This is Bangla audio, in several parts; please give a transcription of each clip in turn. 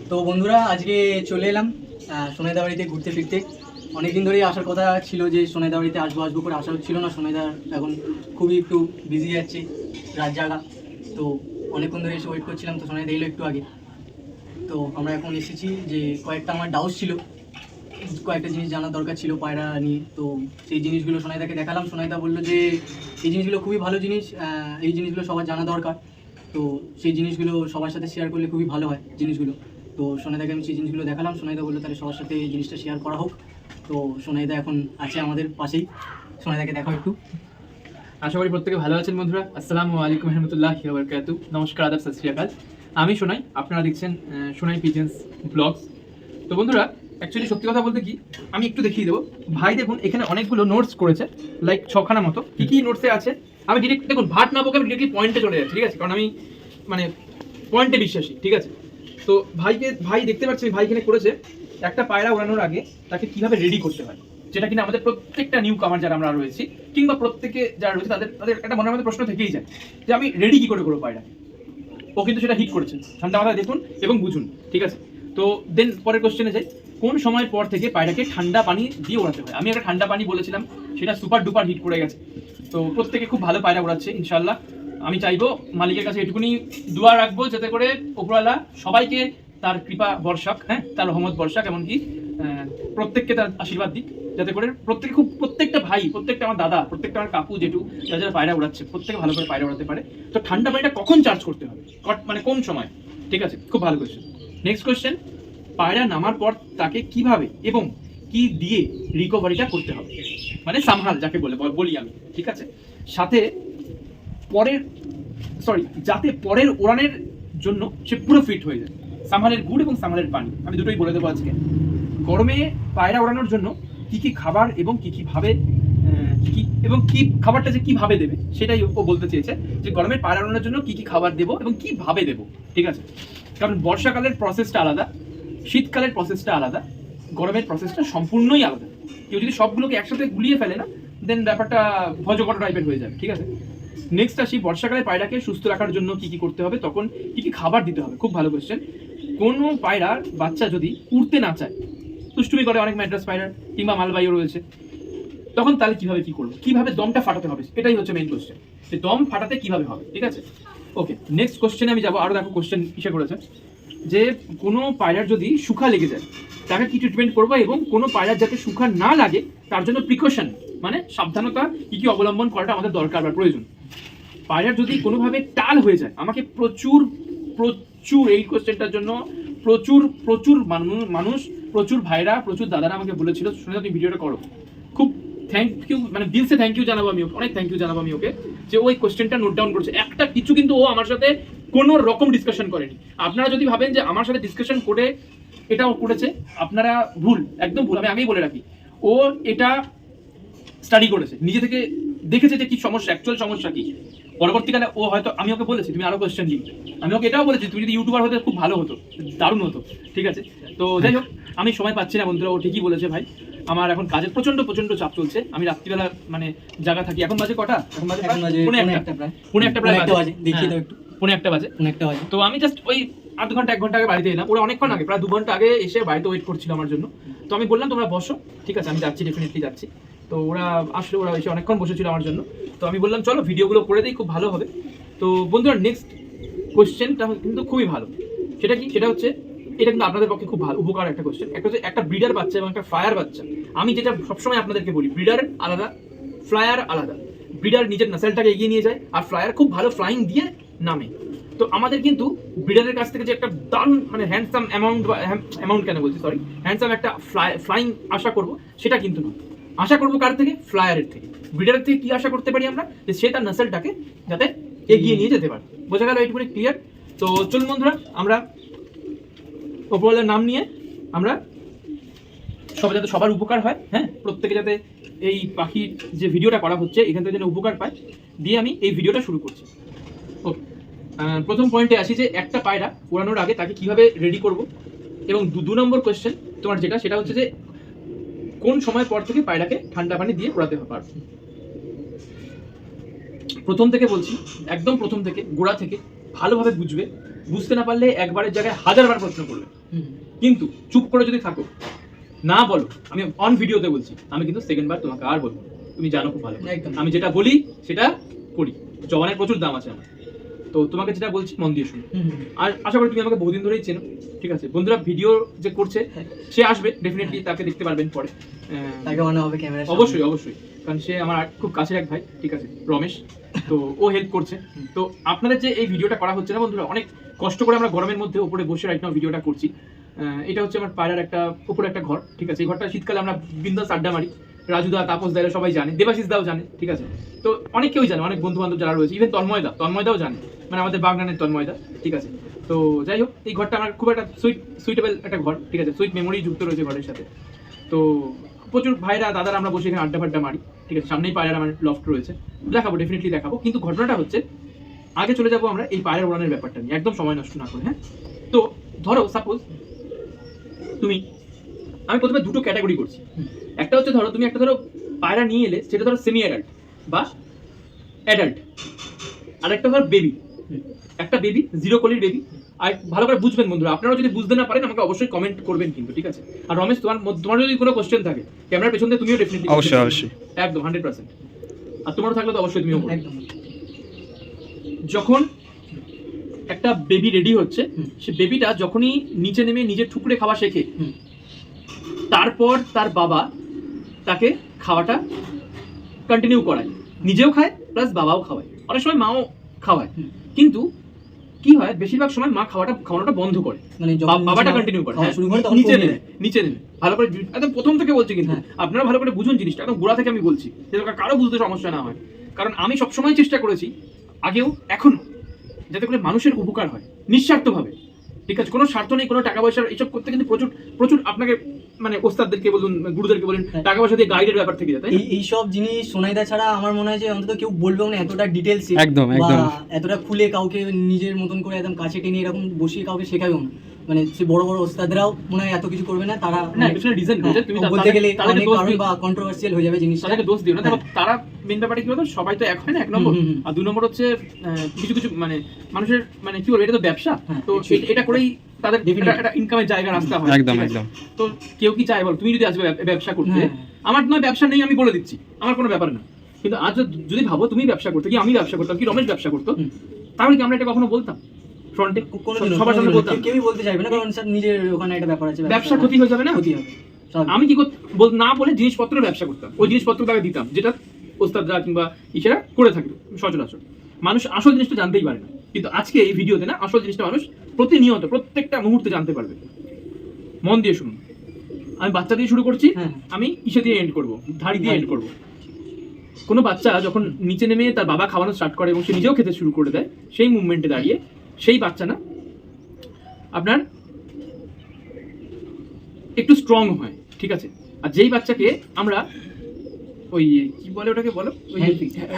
তো বন্ধুরা আজকে চলে এলাম সোনাইদা বাড়িতে ঘুরতে ফিরতে। অনেকদিন ধরেই আসার কথা ছিল যে সোনাইদা বাড়িতে আসবো করে আসা হচ্ছিল না। সোনাইদা এখন খুবই একটু বিজি যাচ্ছে, রাত জাগা। তো অনেকক্ষণ ধরে এসে ওয়েট করছিলাম, তো সোনাইদা এলো একটু আগে। তো আমরা এখন এসেছি যে কয়েকটা আমার ডাউট ছিল, কয়েকটা জিনিস জানার দরকার ছিল পায়রা নিয়ে। তো সেই জিনিসগুলো সোনাইদাকে দেখালাম। সোনাইদা বললো যে এই জিনিসগুলো খুবই ভালো জিনিস, এই জিনিসগুলো সবার জানা দরকার। তো সেই জিনিসগুলো সবার সাথে শেয়ার করলে খুবই ভালো হয় জিনিসগুলো। তো সোনাইদাকে আমি সেই জিনিসগুলো দেখালাম। সোনাইদা বললো তাহলে সবার সাথে এই জিনিসটা শেয়ার করা হোক। তো সোনাইদা এখন আছে আমাদের পাশেই, সোনাইদাকে দেখো একটু। আশা করি প্রত্যেকে ভালো আছেন বন্ধুরা। আসসালামু আলাইকুম রহমতুল্লাহি ওয়া বারাকাতুহু। নমস্কার, আদাব, সত শ্রী আকাল। আমি সোনাই, আপনারা দেখছেন সোনাই পিজেন্স ব্লগস। তো বন্ধুরা, অ্যাকচুয়ালি সত্যি কথা বলতে কি, আমি একটু দেখিয়ে দেবো। ভাই দেখুন এখানে অনেকগুলো নোটস করেছে, লাইক 6খানা মতো। কি নোটসে আছে আমি ডিরেক্ট দেখুন ভাট না বকে আমি ডিরেক্টলি পয়েন্টে চলে যাচ্ছি, ঠিক আছে? কারণ আমি মানে পয়েন্টে বিশ্বাসী, ঠিক আছে? তো ভাই দেখতে পাচ্ছি ভাই এখানে করেছে একটা পায়রা ওড়ানোর আগে তাকে কিভাবে রেডি করতে হয়, যেটা কিনা আমাদের প্রত্যেকটা নিউ কামার যারা আমরা রয়েছি কিংবা প্রত্যেকে যারা রয়েছে তাদের একটা মনের মধ্যে প্রশ্ন থেকেই যায় যে আমি রেডি কি করে করবো পায়রা। ও কিন্তু সেটা হিট করেছে, ঠান্ডা মাথায় দেখুন এবং বুঝুন, ঠিক আছে? তো দেন পরের কোশ্চেনে যাই, কোন সময় পর থেকে পায়রাকে ঠান্ডা পানি দিয়ে ওড়াতে হয়? আমি একটা ঠান্ডা পানি বলেছিলাম, সেটা সুপার ডুপার হিট করে গেছে। তো প্রত্যেকে খুব ভালো পায়রা ওড়াচ্ছে ইনশাল্লাহ। আমি চাইবো মালিকের কাছে এটুকুনি দোয়া রাখবো যাতে করে উপরওয়ালা সবাইকে তার কৃপা বর্ষাক, হ্যাঁ, তার রহমত বর্ষাক, এমনকি প্রত্যেককে তার আশীর্বাদ দিক, যাতে করে প্রত্যেকটা ভাই, প্রত্যেকটা আমার দাদা, প্রত্যেকটা আমার কাকু জেঠু যারা যারা পায়রা ওড়াচ্ছে প্রত্যেকে ভালো করে পায়রা ওড়াতে পারে। তো ঠান্ডা পানিটা কখন চার্জ করতে হবে, মানে কোন সময়? ঠিক আছে, খুব ভালো কোয়েশ্চেন। নেক্সট কোয়েশ্চেন, পায়রা নামার পর তাকে কিভাবে এবং কি দিয়ে রিকভারিটা করতে হবে, মানে সামহাল যাকে বলি আমি, ঠিক আছে? সাথে যাতে পরের ওড়ানের জন্য সে পুরো ফিট হয়ে যায়। সামহালের গুড় এবং সামহালের পানি আমি দুটোই বলে দেবো আজকে। গরমে পায়রা ওড়ানোর জন্য কি কি খাবার এবং কি ভাবে কি খাবারটা যে কিভাবে দেবে সেটাই ও বলতে চেয়েছে, যে গরমে পায়রা ওড়ানোর জন্য কি খাবার দেবো এবং কিভাবে দেবো, ঠিক আছে? কারণ বর্ষাকালের প্রসেসটা আলাদা, শীতকালের প্রসেসটা আলাদা, গরমের প্রসেসটা সম্পূর্ণই আলাদা। কেউ যদি সবগুলোকে একসাথে গুলিয়ে ফেলে না, দেন ব্যাপারটা ভজকট টাইপের হয়ে যাবে, ঠিক আছে? নেক্সট আসি, বর্ষাকালে পায়রাকে সুস্থ রাখার জন্য কি করতে হবে, তখন কি খাবার দিতে হবে। খুব ভালো কোয়েশ্চেন। কোনো পায়রার বাচ্চা যদি উড়তে না চায়, দুষ্টুমি করে, অনেক ম্যাড্রাস পায়রা কিংবা মালবাইও রয়েছে, তখন তাহলে কিভাবে করবো, কিভাবে দমটা ফাটাতে হবে, এটাই হচ্ছে মেইন কোয়েশ্চেন, যে দম ফাটাতে কিভাবে হবে, ঠিক আছে? ওকে, নেক্সট কোয়েশ্চেনে আমি যাবো। আরো দেখো কোয়েশ্চেন কিসে করেছে, যে কোনো পায়রার যদি শুকা লেগে যায় তাকে কি ট্রিটমেন্ট করবো, এবং কোনো পায়রার যাতে শুকা না লাগে তার জন্য প্রিকশন মানে সাবধানতা কি অবলম্বন করাটা আমাদের দরকার বা প্রয়োজন। পায়রার যদি কোনোভাবে টাল হয়ে যায়, আমাকে প্রচুর এই কোয়েশ্চেনটার জন্য প্রচুর মানুষ, প্রচুর ভাইরা, প্রচুর দাদারা আমাকে বলেছিল শুনে তুমি ভিডিওটা করো। খুব থ্যাংক ইউ, মানে দিল সে থ্যাংক ইউ জানাবো আমি ওকে, অনেক থ্যাংক ইউ জানাবো আমি ওকে, যে ওই কোয়েশ্চেনটা নোট ডাউন করেছে। একটা কিছু কিন্তু ও আমার সাথে কোনো রকম ডিসকাশন করেনি। আপনারা যদি ভাবেন যে আমার সাথে ডিসকাশন করে এটাও করেছে, আপনারা ভুল, একদম ভুল। আমি আগেই বলে রাখি, ও এটা স্টাডি করেছে, নিজে থেকে দেখেছে যে কি সমস্যা, অ্যাকচুয়াল সমস্যা কি। পরবর্তীকালে ও হয়তো, আমি ওকে বলেছি তুমি আরো কোয়েশ্চেন দিই, আমি ওকে এটাও বলেছি তুমি যদি ইউটিউবার হতে খুব ভালো হতো, দারুণ হতো, ঠিক আছে? তো যাই হোক, আমি সময় পাচ্ছি না বন্ধুরা, ও ঠিকই বলেছে ভাই। আমার এখন কাজের প্রচন্ড চাপ চলছে, আমি রাত্রিবেলা মানে জায়গা থাকি। এখন বাজে কটা? এখন বাজে পৌনে একটা প্রায় বাজে, দেখি তো একটু, পৌনে একটা বাজে। তো আমি জাস্ট ওই আধ ঘন্টা 1 ঘন্টা আগে বাড়িতে এলাম। ওরা অনেকক্ষণ আগে, প্রায় 2 ঘন্টা আগে এসে বাড়িতে ওয়েট করছিল আমার জন্য। তো আমি বললাম তোমরা বসো, ঠিক আছে, আমি যাচ্ছি, ডেফিনেটলি যাচ্ছি। তো ওরা আসলে ওরা এসে অনেকক্ষণ বসেছিল আমার জন্য। তো আমি বললাম চলো ভিডিওগুলো করে দিই, খুব ভালো হবে। তো বন্ধুরা, নেক্সট কোয়েশ্চেনটা কিন্তু খুবই ভালো। সেটা কি? সেটা হচ্ছে, এটা কিন্তু আপনাদের পক্ষে খুব ভালো উপকার একটা কোয়েশ্চেন। একটা হচ্ছে একটা ব্রিডার বাচ্চা এবং একটা ফ্লায়ার বাচ্চা। আমি যেটা সবসময় আপনাদেরকে বলি, ব্রিডার আলাদা, ফ্লায়ার আলাদা। ব্রিডার নিজের নাসেলটাকে এগিয়ে নিয়ে যায়, আর ফ্লায়ার খুব ভালো ফ্লাইং দিয়ে নামে। তো আমাদের কিন্তু ব্রিডারের কাছ থেকে যে একটা দারুণ মানে হ্যান্ডসাম অ্যামাউন্ট কেন বলছি, সরি, হ্যান্ডসাম একটা ফ্লাইং আশা করব, সেটা কিন্তু নয়। আশা করবো কার থেকে? ফ্লায়ারের থেকে। ব্রিডারের থেকে কি আশা করতে পারি আমরা? যে সে তার নাসেলটাকে যাতে এগিয়ে নিয়ে যেতে পারে। বোঝা গেল এইটুকুনি ক্লিয়ার? তো চলুন বন্ধুরা, আমরা উপরওয়ালার নাম নিয়ে আমরা যাতে সবার উপকার হয়, হ্যাঁ, প্রত্যেকে যাতে এই পাখির যে ভিডিওটা করা হচ্ছে এখান থেকে যেন উপকার পায়, দিয়ে আমি এই ভিডিওটা শুরু করছি। ওকে, প্রথম পয়েন্টে আসি, যে একটা পায়রা ওড়ানোর আগে তাকে কিভাবে রেডি করব, এবং 2 নম্বর কোয়েশ্চেন তোমার যেটা, সেটা হচ্ছে যে কোন সময় পর থেকে পায়রাকে ঠান্ডা পানি দিয়ে ওড়াতে পারবে। প্রথম থেকে বলছি, একদম প্রথম থেকে, গোড়া থেকে ভালোভাবে বুঝবে। বুঝতে না পারলে একবারের জায়গায় 1000বার প্রশ্ন করবে। কিন্তু চুপ করে যদি থাকো, না বলো, আমি অন ভিডিওতে বলছি, আমি কিন্তু সেকেন্ড বার তোমাকে আর বলবো না। তুমি জানো খুব ভালো একদম। আমি যেটা বলি সেটা করি, জবানের প্রচুর দাম আছে আমার। তো তোমাকে যেটা বলছি মন দিয়ে শুনো। আর আশা করি তুমি আমাকে বহুদিন ধরেই চেনো, ঠিক আছে? বন্ধুরা ভিডিও যে করছে সে আসবে ডেফিনেটলি, তাকে দেখতে পারবেন পরে। তাকে মনে হবে ক্যামেরা, অবশ্যই অবশ্যই, কারণ সে আমার খুব কাছের এক ভাই, ঠিক আছে, রমেশ। তো ও হেল্প করছে। তো আপনাদের যে এই ভিডিওটা করা হচ্ছে না বন্ধুরা, অনেক কষ্ট করে আমরা গরমের মধ্যে উপরে বসে রাইট নাও ভিডিওটা করছি। এটা হচ্ছে আমার পায়রার একটা উপরে একটা ঘর, ঠিক আছে? এই ঘরটা শীতকালে আমরা বিন্দাস আড্ডা মারি, রাজুদা, তাপস দা সবাই জানে, দেবাশিস দাও জানে, ঠিক আছে? তো অনেক কেউই জানে, অনেক বন্ধু বান্ধব যারা রয়েছে, ইভেন তন্ময়দাও জানে, মানে আমাদের বাগনানের তন্ময়দা, ঠিক আছে? তো যাই হোক, এই ঘরটা আমার খুব একটা সুইটেবল একটা ঘর, ঠিক আছে? সুইট মেমোরি যুক্ত রয়েছে ঘরের সাথে। তো প্রচুর ভাইরা দাদারা আমরা বসে এখানে আড্ডা ফাড্ডা মারি, ঠিক আছে? সামনেই পায়রার আমার লফট রয়েছে, দেখাবো, ডেফিনেটলি দেখাবো। কিন্তু ঘটনাটা হচ্ছে, আগে চলে যাবো আমরা এই পায়রা উড়ানের ব্যাপারটা নিয়ে, একদম সময় নষ্ট না করে। হ্যাঁ, তো ধরো সাপোজ আমি প্রথমে দুটো ক্যাটাগরি করছি। একটা হচ্ছে ধরো তুমি একটা পায়রা নিয়ে এলে, সেটা ধরো সেমি অ্যাডাল্ট বা অ্যাডাল্ট, আর একটা ধরো বেবি, একটা বেবি, জিরো কলির বেবি। আর ভালো করে বুঝবেন বন্ধুরা, আপনারা যদি বুঝতে না পারেন আমাকে অবশ্যই কমেন্ট করবেন কিন্তু, ঠিক আছে? আর রমেশ, তোমার যদি কোনো কোশ্চেন থাকে ক্যামেরার পেছন দিয়ে, তুমিও ডেফিনেটলি অবশ্যই একদম 100%। আর তোমারও থাকলে তো অবশ্যই তুমিও বলবে। একদম। যখন একটা বেবি রেডি হচ্ছে, সে বেবিটা যখনই নিচে নেমে নিজের ঠুকরে খাওয়া শেখে, তারপর তার বাবা তাকে খাওয়াটা কন্টিনিউ করায়, নিজেও খায় প্লাস বাবাও খাওয়ায়, অনেক সময় মাও খাওয়ায়। কিন্তু কি হয়, বেশিরভাগ সময় মা খাওয়ানোটা বন্ধ করে, মানে বাবাটা কন্টিনিউ করে। নিচে নেবে ভালো করে, একদম প্রথম থেকে বলছি, কিন্তু আপনারা ভালো করে বুঝুন জিনিসটা, একদম গোড়া থেকে আমি বলছি, যাতে কারো বুঝতে সমস্যা না হয়। কারণ আমি সবসময় চেষ্টা করেছি, আগেও এখনো, যাতে করে মানুষের উপকার হয় নিঃস্বার্থভাবে, ঠিক আছে? কোনো স্বার্থ নেই, কোনো টাকা পয়সার এইসব করতে কিন্তু প্রচুর প্রচুর আপনাকে, মানে ওস্তাদদেরকে বলুন, গুরুদেরকে বলুন, টাকা পয়সা দিয়ে গাইডের ব্যাপার থেকে যায়। এই সব জিনিস সোনাইদা ছাড়া আমার মনে হয় যে অন্তত কেউ বলবেও না এতটা ডিটেলসে, একদম। এতটা খুলে কাউকে নিজের মতন করে একদম কাছে টেনে এরকম বসিয়ে কাউকে শেখাবেও না। মানে সে বড় বড় ওস্তাদরাও মনে হয় এত কিছু করবে না, তারা না পিছনে রিজন রয়েছে, তুমি বলতে গেলে তাদেরকে অনেক দোষ কারণ দিও, বা কন্ট্রোভার্সিয়াল হয়ে যাবে জিনিসটা, তাদেরকে দোষ দিও না। দেখো তারা মেন ব্যাপারটা কি বলতো, সবাই তো এক হয় না, এক নম্বর। আর দুই নম্বর হচ্ছে কিছু কিছু মানে মানুষের, মানে কি বলবো, এটা তো ব্যবসা, তো এটা করেই তাদের একটা ইনকামের জায়গা রাস্তা হয়। একদম একদম। তো কেউ কি চায় বল, তুমি যদি আসবে ব্যবসা করতে, আমার নয় ব্যবসা নেই আমি বলে দিচ্ছি, আমার কোনো ব্যাপার না। কিন্তু আজ যদি ভাবো তুমি ব্যবসা করতে, কি আমি ব্যবসা করতাম, কি রমেশ ব্যবসা করতো, তাহলে কি আমরা এটা কখনো বলতাম ফ্রন্টে? সবার সামনে বলতাম? কেউই বলতে চাইবে না, কারণ স্যার নিজের ওখানে একটা ব্যাপার আছে, ব্যবসা ক্ষতি হয়ে যাবে না? ক্ষতি হবে। আমি কি না বলে জিনিসপত্র ব্যবসা করতাম, ওই জিনিসপত্র তাকে দিতাম, যেটা ওস্তাদরা কিংবা ইশারা করে থাকে সচরাচর। মানুষ আসল জিনিসটা জানতেই পারে না, কিন্তু আজকে এই ভিডিওতে না, আসল জিনিসটা মানুষ প্রতিনিয়ত প্রত্যেকটা মুহূর্তে জানতে পারবে। মন দিয়ে শুনুন, আমি বাচ্চা দিয়ে শুরু করছি, আমি ইসে দিয়ে এন্ড করবো, ধাড়ি দিয়ে এন্ড করবো। কোনো বাচ্চা যখন নিচে নেমে তার বাবা খাওয়ানো স্টার্ট করে এবং সে নিজেও খেতে শুরু করে দেয়, সেই মুভমেন্টে দাঁড়িয়ে সেই বাচ্চা না আপনার একটু স্ট্রং হয়, ঠিক আছে? আর যেই বাচ্চাকে আমরা ওই কি বলে, ওটাকে বলো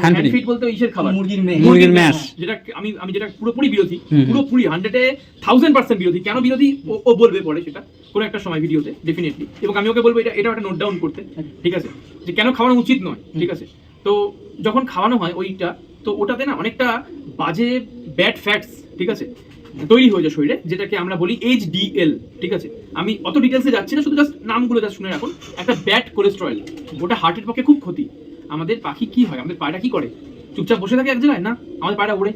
হ্যান্ড ফিট বলতে, ইসের খাবার, মুরগির ম্যাশ, যেটা আমি যেটা পুরোপুরি বিরোধী, পুরোপুরি 100,000% বিরোধী। কেন বিরোধী ও বলবে পরে, সেটা কোনো একটা সময় ভিডিওতে ডেফিনেটলি, এবং আমি ওকে বলবো এটা একটা নোট ডাউন করতে, ঠিক আছে? যে কেন খাওয়ানো উচিত নয়, ঠিক আছে? তো যখন খাওয়ানো হয় ওইটা, তো ওটাতে না অনেকটা বাজে ব্যাড ফ্যাটস, ঠিক আছে, তৈরি হয়ে যায় শরীরে, যেটাকে আমরা বলি HDL, ঠিক আছে? আমি অত ডিটেলসে যাচ্ছি না, শুধু জাস্ট নামগুলো জাস্ট শুনে রাখুন। একটা ব্যাড কোলেস্টেরল, ওটা হার্টের পক্ষে খুব ক্ষতি। আমাদের পাখি কি হয়, আমাদের পায়রা কি করে, চুপচাপ বসে থাকে এক জায়গায় না, আমাদের পায়রা ওড়ে।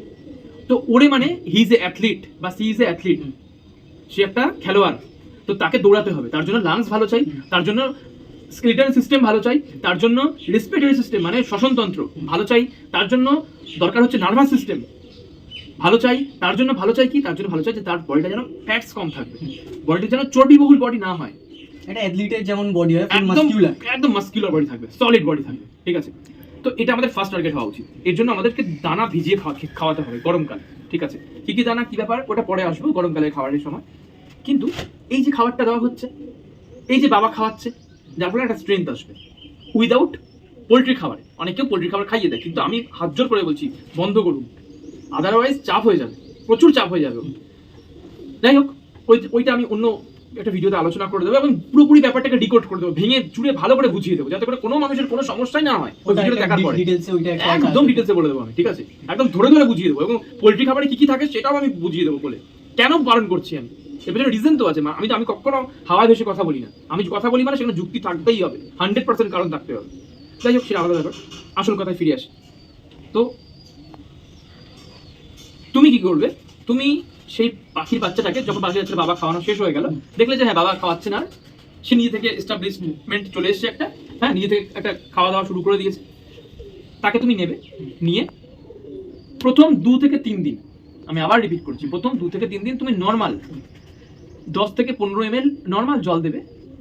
তো ওড়ে মানে হি ইজ এ অ্যাথলিট বা সি ইজ এ অ্যাথলিট, সে একটা খেলোয়াড়। তো তাকে দৌড়াতে হবে, তার জন্য লাংস ভালো চাই, তার জন্য স্কেলিটন সিস্টেম ভালো চাই, তার জন্য রেসপিরেটরি সিস্টেম মানে শ্বসনতন্ত্র ভালো চাই, তার জন্য দরকার হচ্ছে নার্ভাস সিস্টেম ভালো চাই, তার জন্য ভালো চাই কি, তার জন্য ভালো চাই যে তার বডিটা যেন ফ্যাটস কম থাকবে, বডিটা যেন চর্বিবহুল বডি না হয়, এটা অ্যাথলিটের যেমন বডি হয়, একদম মাসকুলার বডি থাকবে, সলিড বডি থাকবে, ঠিক আছে? তো এটা আমাদের ফার্স্ট টার্গেট হওয়া উচিত। এর জন্য আমাদেরকে দানা ভিজিয়ে খাওয়াতে হবে গরমকালে, ঠিক আছে? কি কি দানা, কি ব্যাপার, ওটা পরে আসবো গরমকালে খাওয়ারের সময়। কিন্তু এই যে খাবারটা দেওয়া হচ্ছে, এই যে বাবা খাওয়াচ্ছে, যার ফলে একটা স্ট্রেংথ আসবে। উইদাউট পোলট্রি খাবারে, অনেকেও পোলট্রি খাবার খাইয়ে দেয়, কিন্তু আমি হাত জোর করে বলছি বন্ধ করুন, আদারওয়াইজ চাপ হয়ে যাবে, প্রচুর চাপ হয়ে যাবে। যাই হোক, ওইটা আমি অন্য একটা ভিডিওতে আলোচনা করে দেবো এবং পুরোপুরি ব্যাপারটাকে ডিকোড করে দেবো, ভেঙে চুড়ে ভালো করে বুঝিয়ে দেবো, যাতে করে কোনো মানুষের কোনো সমস্যাই না হয়। ওই ভিডিওটা দেখার পরে একদম ডিটেলসে বলে দেবো আমি, ঠিক আছে? একদম ধরে ধরে বুঝিয়ে দেবো, এবং পোলট্রি খাবারে কি কি থাকে সেটাও আমি বুঝিয়ে দেবো বলে, কেন বারণ করছি আমি, এর পেছনে রিজন তো আছে। আমি কখনো হাওয়ায় ভেসে কথা বলি না। আমি কথা বলি মানে সেখানে যুক্তি থাকতেই হবে, 100% কারণ থাকতে হবে। যাই হোক, সেটা আলাদা ব্যাপার। আসল কথায় ফিরে আসি। তো তুমি কি করবে? তুমি সেই পাখির বাচ্চাটাকে যখন পাখির বাচ্চার বাবা খাওয়ানো শেষ হয়ে গেল, দেখলে যে হ্যাঁ বাবা খাওয়াচ্ছে না, সে নিজে থেকে এস্টাবলিশমেন্ট চলে এসছে একটা, হ্যাঁ নিজে থেকে একটা খাওয়া দাওয়া শুরু করে দিয়েছে, তাকে তুমি নেবে, নিয়ে প্রথম 2 থেকে 3 দিন, আমি আবার রিপিট করছি, প্রথম 2 থেকে 3 দিন তুমি নর্মাল 10 থেকে 15 ml নর্মাল জল দেবে,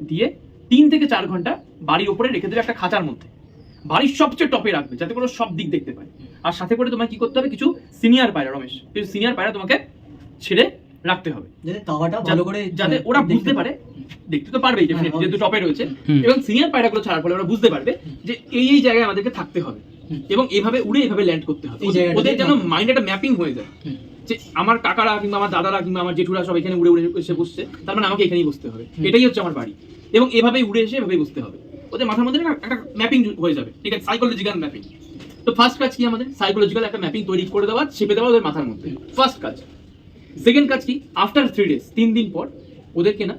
দিয়ে 3 থেকে 4 ঘন্টা বাড়ির উপরে রেখে দেবে একটা খাঁচার মধ্যে, বাড়ির সবচেয়ে টপে রাখবে যাতে করে সব দিক দেখতে পায়। আর সাথে করে তোমাকে কি করতে হবে, কিছু সিনিয়র পায়রা, রমেশ, কিছু সিনিয়র পায়রা তোমাকে ছেড়ে রাখতে হবে, যাতে তাওয়াটা ভালো করে যাতে ওরা বুঝতে পারে, দেখতে তো পারবেই যেহেতু টপে রয়েছে, এবং সিনিয়র পায়রাগুলো ছাড়ার ফলে ওরা বুঝতে পারবে যে এই জায়গায় আমাদেরকে থাকতে হবে এবং এভাবে উড়ে এভাবে ল্যান্ড করতে হবে। ওদের যেন মাইন্ডে একটা ম্যাপিং হয়ে যায় যে আমার কাকারা কিংবা আমার দাদারা কিংবা আমার জেঠুরা সব এখানে উড়ে উড়ে এসে বসছে, তার মানে আমাকে এখানেই বসতে হবে, এটাই হচ্ছে আমার বাড়ি, এবং এভাবেই উড়ে এসে এভাবেই বসতে হবে। ওদের মাথার মধ্যে একটা ম্যাপিং হয়ে যাবে, ঠিক আছে, সাইকোলজিক্যাল ম্যাপিং। তো ফার্স্ট কাজ কি আমাদের? সাইকোলজিক্যাল একটা ম্যাপিং তৈরি করে দেওয়া, চেপে দেওয়া ওদের মাথার মধ্যে, ফার্স্ট কাজ। সেকেন্ড কাজ কি? আফটার 3 days, 3 দিন পর ওদেরকে না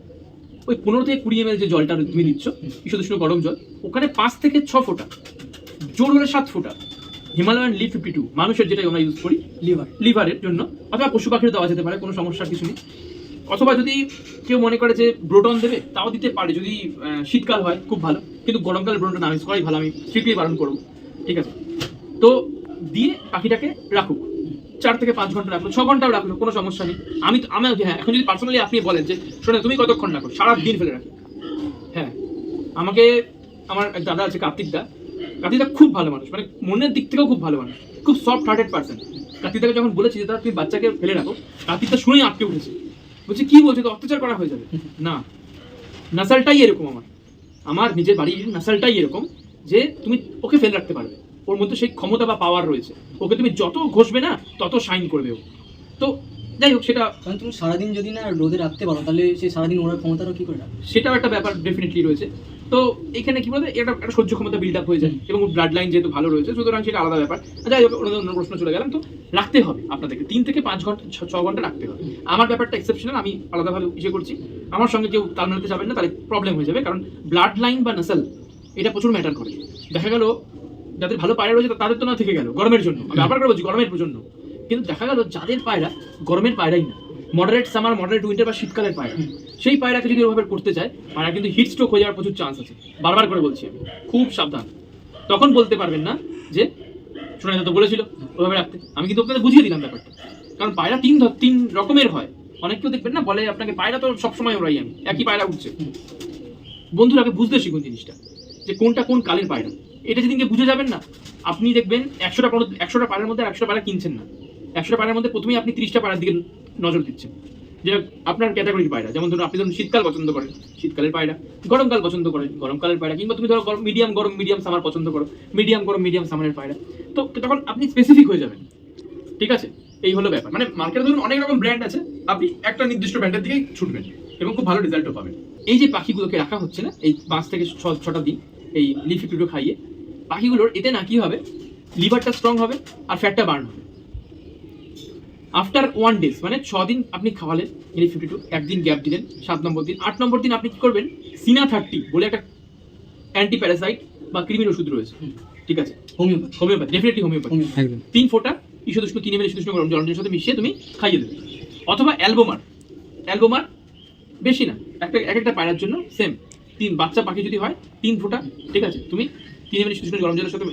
ওই 15 থেকে 20 ml যে জলটা তুমি দিচ্ছ, ঈষদুষ্ণ গরম জল, ওখানে 5 থেকে 6 ফোঁটা, জোর হলে 7 ফোঁটা হিমালয়ান লিভ 52, মানুষের যেটা আমরা ইউজ করি লিভারের জন্য, অথবা পশু পাখির দেওয়া যেতে পারে, কোনো সমস্যার কিছু নেই। অথবা যদি কেউ মনে করে যে ব্রোটন দেবে, তাও দিতে পারে, যদি শীতকাল হয় খুব ভালো, কিন্তু গরমকালে ব্রোটন না ইউজ করাই ভালো, আমি স্ট্রিক্টলি বারণ করবো, ঠিক আছে। তো দিয়ে পাখিটাকে রাখুক, 4 থেকে 5 ঘন্টা রাখলো, 6 ঘন্টাও রাখলো, কোনো সমস্যা নেই। আমি হ্যাঁ, এখন যদি পার্সোনালি আপনি বলেন যে শোনে তুমি কতক্ষণ রাখো, সারা দিন ফেলে রাখি, হ্যাঁ, আমাকে আমার এক দাদা আছে কার্তিকদা খুব ভালো মানুষ, মানে মনের দিক থেকেও খুব ভালো মানুষ, খুব সফট হার্টেড পার্সন। কার্তিকদাকে যখন বলেছি যে দাদা তুমি বাচ্চাকে ফেলে রাখো, কার্তিকদা শুনেই আটকে উঠেছে, বলছে কি বলছে, তো অত্যাচার করা হয়ে যাবে না। নাসালটাই এরকম, আমার নিজের বাড়ির নাসালটাই এরকম যে তুমি ওকে ফেলে রাখতে পারবে, ওর মধ্যে সেই ক্ষমতা বা পাওয়ার রয়েছে, ওকে তুমি যত ঘষবে না তত শাইন করবে ও। তো যাই হোক, সেটা কারণ তুমি সারাদিন যদি না রোদে রাখতে পারো, তাহলে সেই সারাদিন ওনার ক্ষমতাটা কি করে রাখবে, সেটাও একটা ব্যাপার ডেফিনেটলি রয়েছে। তো এখানে কি বলতে এটা একটা সহ্য ক্ষমতা বিল্ড আপ হয়ে যায়, এবং ব্লাড লাইন যেহেতু ভালো রয়েছে, সুতরাং সেটা আলাদা ব্যাপার। যাই হোক, অন্য প্রশ্ন চলে গেলাম। তো রাখতে হবে আপনাদেরকে 3 থেকে 5 ঘন্টা, 6 ঘন্টা রাখতে হবে। আমার ব্যাপারটা এক্সেপশনাল, আমি আলাদাভাবে ইসে করছি, আমার সঙ্গে কেউ তাল মেলাতে যাবেন না, তাহলে প্রবলেম হয়ে যাবে, কারণ ব্লাড লাইন বা নাসেল এটা প্রচুর ম্যাটার করে। দেখা গেল যাদের ভালো পায়রা রয়েছে তাদের তো না থেকে গেল গরমের জন্য, আমি আবার করে বলছি গরমের জন্য, কিন্তু দেখা গেল যাদের পায়রা গরমের পায়রাই না, মডারেট সামার, মডারেট উইন্টার বা শীতকালের পায়রা, সেই পায়রাকে যদি ওভাবে করতে চায়, পায়রা কিন্তু হিট স্ট্রোক হয়ে যাওয়ার প্রচুর চান্স আছে, বারবার করে বলছি আমি, খুব সাবধান। তখন বলতে পারবেন না যে শোনা তো বলেছিল ওভাবে রাখতে, আমি কিন্তু আপনাদের বুঝিয়ে দিলাম ব্যাপারটা। কারণ পায়রা 3 রকমের হয়, অনেক কেউ দেখবেন না বলে আপনাকে পায়রা তো সবসময় ওরাই, আমি একই পায়রা উঠছে। বন্ধুরাকে বুঝতে শিখুন জিনিসটা, যে কোনটা কোন কালের পায়রা, এটা যেদিনকে বুঝে যাবেন না, আপনি দেখবেন 100টা পায়রার মধ্যে 100টা পায়রা কিনছেন না, 100টা পায়রার মধ্যে প্রথমেই আপনি 30টা পায়রার দিকে নজর দিচ্ছেন, যে আপনার ক্যাটাগরির পায়রা। যেমন ধরুন আপনি ধরুন শীতকাল পছন্দ করেন, শীতকালের পায়রা, গরমকাল পছন্দ করেন, গরমকালের পায়রা, কিংবা তুমি ধরো মিডিয়াম গরম মিডিয়াম সামার পছন্দ করো, মিডিয়াম গরম মিডিয়াম সামারের পায়রা। তো তখন আপনি স্পেসিফিক হয়ে যাবেন, ঠিক আছে। এই হলো ব্যাপার, মানে মার্কেটে ধরুন অনেক রকম ব্র্যান্ড আছে, আপনি একটা নির্দিষ্ট ব্র্যান্ডের দিকেই ছুটবেন এবং খুব ভালো রেজাল্টও পাবেন। এই যে পাখিগুলোকে রাখা হচ্ছে না এই 5 থেকে 6টা দিন এই লিফ 52 খাইয়ে, পাখিগুলোর এতে না কি হবে, লিভারটা স্ট্রং হবে আর ফ্যাটটা বার্ন হবে। আফটার 1 days, মানে 6 দিন আপনি খাওয়ালেন লিফ 52, একদিন গ্যাপ দিলেন, 7 নম্বর দিন, 8 নম্বর দিন আপনি কি করবেন, সিনা 30 বলে একটা অ্যান্টি প্যারাসাইট বা কৃমির ওষুধ রয়েছে, ঠিক আছে, হোমিওপ্যাথি, ডেফিনেটলি হোমিওপ্যাথি, 3 ফোঁটা ঈষদুষ্ণ 3 ml ঈষদুষ্ণ গরম জলের সাথে মিশিয়ে তুমি খাইয়ে দেবে। অথবা অ্যালবোমার বেশি না, একটা পায়রার জন্য সেম, 3 বাচ্চা পাখি যদি হয় 3 ফোঁটা, ঠিক আছে, তুমি 3 ml ঈষদুষ্ণ গরম জলের সাথে,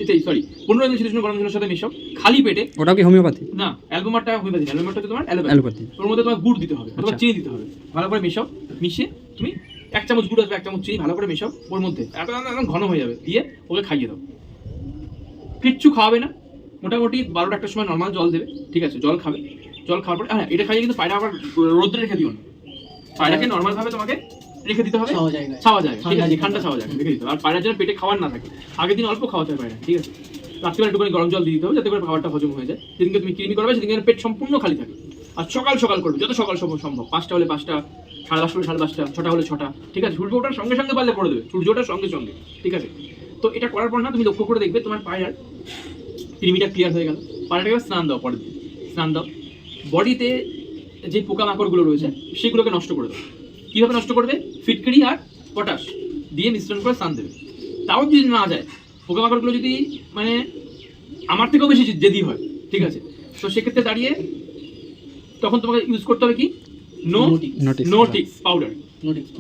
15 ml ঈষদুষ্ণ গরম জলের সাথে মেশাও খালি পেটে। ওটা কি হোমিওপ্যাথি? না, অ্যালবোমারটা হোমিওপ্যাথি, অ্যালবোমারটা তোমার অ্যালোপ্যাথি। ওর মধ্যে তোমার গুড় দিতে হবে অথবা চিনি দিতে হবে, ভালো করে মেশাও, মিশিয়ে তুমি 1 চামচ গুড় আসবে 1 চামচ চিনি ভালো করে মেশাও ওর মধ্যে, একদম ঘন হয়ে যাবে, দিয়ে ওকে খাইয়ে দাও। কিচ্ছু খাওয়াবে না, মোটামুটি 12টা 1টার সময় নর্মাল জল দেবে, ঠিক আছে, জল খাবে, জল খাওয়ার পরে হ্যাঁ এটা খাইয়ে কিন্তু পায়রা আবার রোদ্রে রেখে দিও না, পায়রাকে নর্মাল ভাবে তোমাকে রেখে দিতে হবে, ছাওয়া জায়গা, ঠিক আছে, ঠান্ডা ছাওয়া জায়গা রেখে দিতে হবে। আর পায়রার যেন পেটে খাবার না থাকে, আগের দিন অল্প খাওয়াতে হবে পায়রা, ঠিক আছে, রাত্রিবেলা একটুখানি গরম জল দিয়ে দিতে হবে যাতে করে খাবারটা হজম হয়ে যায়। যেদিনকে তুমি কৃমি করবে সেদিনকে পেট সম্পূর্ণ খালি থাকে। আর সকাল করবে, যত সকাল সম্ভব, 5টা হলে 5টা, 5:30 হলে 5:30, 6টা হলে 6টা, ঠিক আছে, সূর্য ওঠার সঙ্গে সঙ্গে পারলে করে দেবে, সূর্য ওঠার সঙ্গে সঙ্গে, ঠিক আছে। তো এটা করার পর না তুমি লক্ষ্য করে দেখবে তোমার পায়রার কৃমিটা ক্লিয়ার হয়ে গেল, পায়রাটাকে স্নান দাও, পরের দিন স্নান দাও, বডিতে যে পোকামাকড়গুলো রয়েছে সেগুলোকে নষ্ট করে দেবে। কীভাবে নষ্ট করবে? ফিটকিরি আর পটাশ দিয়ে মিশ্রণ করে স্নান দেবে। তাও যদি না যায়, পোকামাকড়গুলো যদি মানে আমার থেকেও বেশি জেদি হয়, ঠিক আছে, তো সেক্ষেত্রে দাঁড়িয়ে তখন তোমাকে ইউজ করতে হবে কি নোটিক্স পাউডার।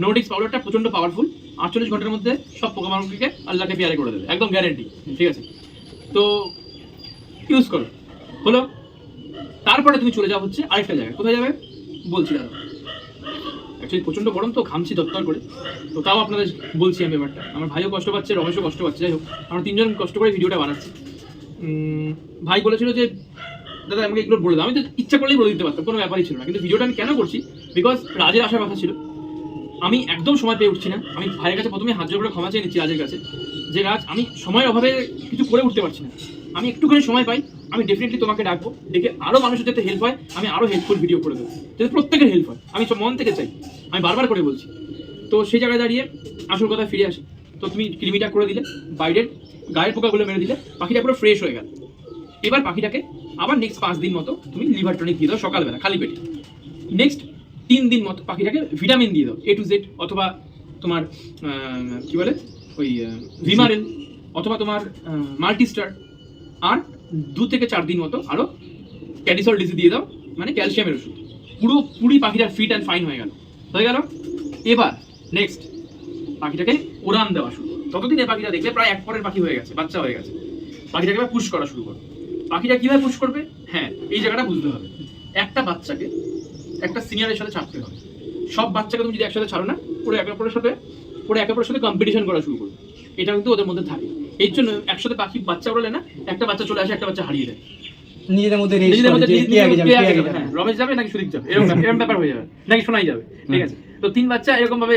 নোটিক্স পাউডারটা প্রচন্ড পাওয়ারফুল, 48 ঘন্টার মধ্যে সব পোকামাকড়কে আল্লাহকে পেয়ারে করে দেবে, একদম গ্যারেন্টি, ঠিক আছে। তো ইউজ করো, হলো। তারপরে তুমি চলে যাও হচ্ছে আরেকটা জায়গায়। কোথায় যাবে বলছি দাদা, অ্যাকচুয়ালি প্রচন্ড গরম তো ঘামছি দপ্তর করে, তো তাও আপনাদের বলছি আমি ব্যাপারটা। আমার ভাইও কষ্ট পাচ্ছে, রমেশও কষ্ট পাচ্ছে, যাই হোক আমরা তিনজন কষ্ট করে ভিডিওটা বানাচ্ছি। ভাই বলেছিল যে দাদা আমাকে এগুলো বলে দাও, আমি তো ইচ্ছা করলেই বলে দিতে পারতাম, কোনো ব্যাপারই ছিল না, কিন্তু ভিডিওটা আমি কেন করছি, বিকজ রাজের আসার কথা ছিল, আমি একদম সময় পেয়ে উঠছি না। আমি ভাইয়ের কাছে প্রথমে হাত জোড় করে ক্ষমা চেয়ে নিচ্ছি রাজের কাছে, যে রাজ আমি সময়ের অভাবে কিছু করে উঠতে পারছি না, আমি একটুখানি সময় পাই, আমি ডেফিনেটলি তোমাকে ডাকবো, ডেকে আরও মানুষের যাতে হেল্প হয়, আমি আরও হেল্পফুল ভিডিও করে দেবো, যাতে প্রত্যেকের হেল্প হয়, আমি সব মন থেকে চাই, আমি বারবার করে বলছি। তো সেই জায়গায় দাঁড়িয়ে আসল কথা ফিরে আসি। তো তুমি কৃমিটা করে দিলে, বাইরের গায়ের পোকাগুলো মেরে দিলে, পাখিটা পুরো ফ্রেশ হয়ে গেল। এবার পাখিটাকে আবার নেক্সট 5 দিন মতো তুমি লিভার টনিক দিয়ে দাও সকালবেলা খালি পেটে। নেক্সট 3 দিন মতো পাখিটাকে ভিটামিন দিয়ে দাও A to Z, অথবা তোমার কি বলে ওই ভিমারেল, অথবা তোমার মাল্টিস্টার। আর 2 থেকে 4 দিন মতো আরও ক্যাডিসল ডিসি দিয়ে দাও, মানে ক্যালসিয়ামের ওষুধ। পুরোপুরি পাখিটা ফিট অ্যান্ড ফাইন হয়ে গেল। এবার নেক্সট পাখিটাকে উড়ান দেওয়া শুরু। ততদিনে পাখিটা দেখলে প্রায় 1 পরের পাখি হয়ে গেছে, বাচ্চা হয়ে গেছে। পাখিটাকে এবার পুশ করা শুরু করো। পাখিটা কিভাবে পুশ করবে? হ্যাঁ, এই জায়গাটা বুঝতে হবে। একটা বাচ্চাকে একটা সিনিয়রের সাথে ছাড়তে হবে। সব বাচ্চাকে তুমি যদি একসাথে ছাড়ো না, ওরা একে অপরের সাথে কম্পিটিশন করা শুরু করবে। এটা কিন্তু ওদের মধ্যে থাকে। এই জন্য একসাথে পাখি বাচ্চা ওড়ালে না, একটা বাচ্চা চলে আসে, একটা বাচ্চা হারিয়ে দেয়, নিজেদের মধ্যে রমেশ যাবে নাকি সুদীপ যাবে, এরকম ব্যাপার হয়ে যাবে, নাকি শোনাই যাবে, ঠিক আছে। তো 3 বাচ্চা এরকম ভাবে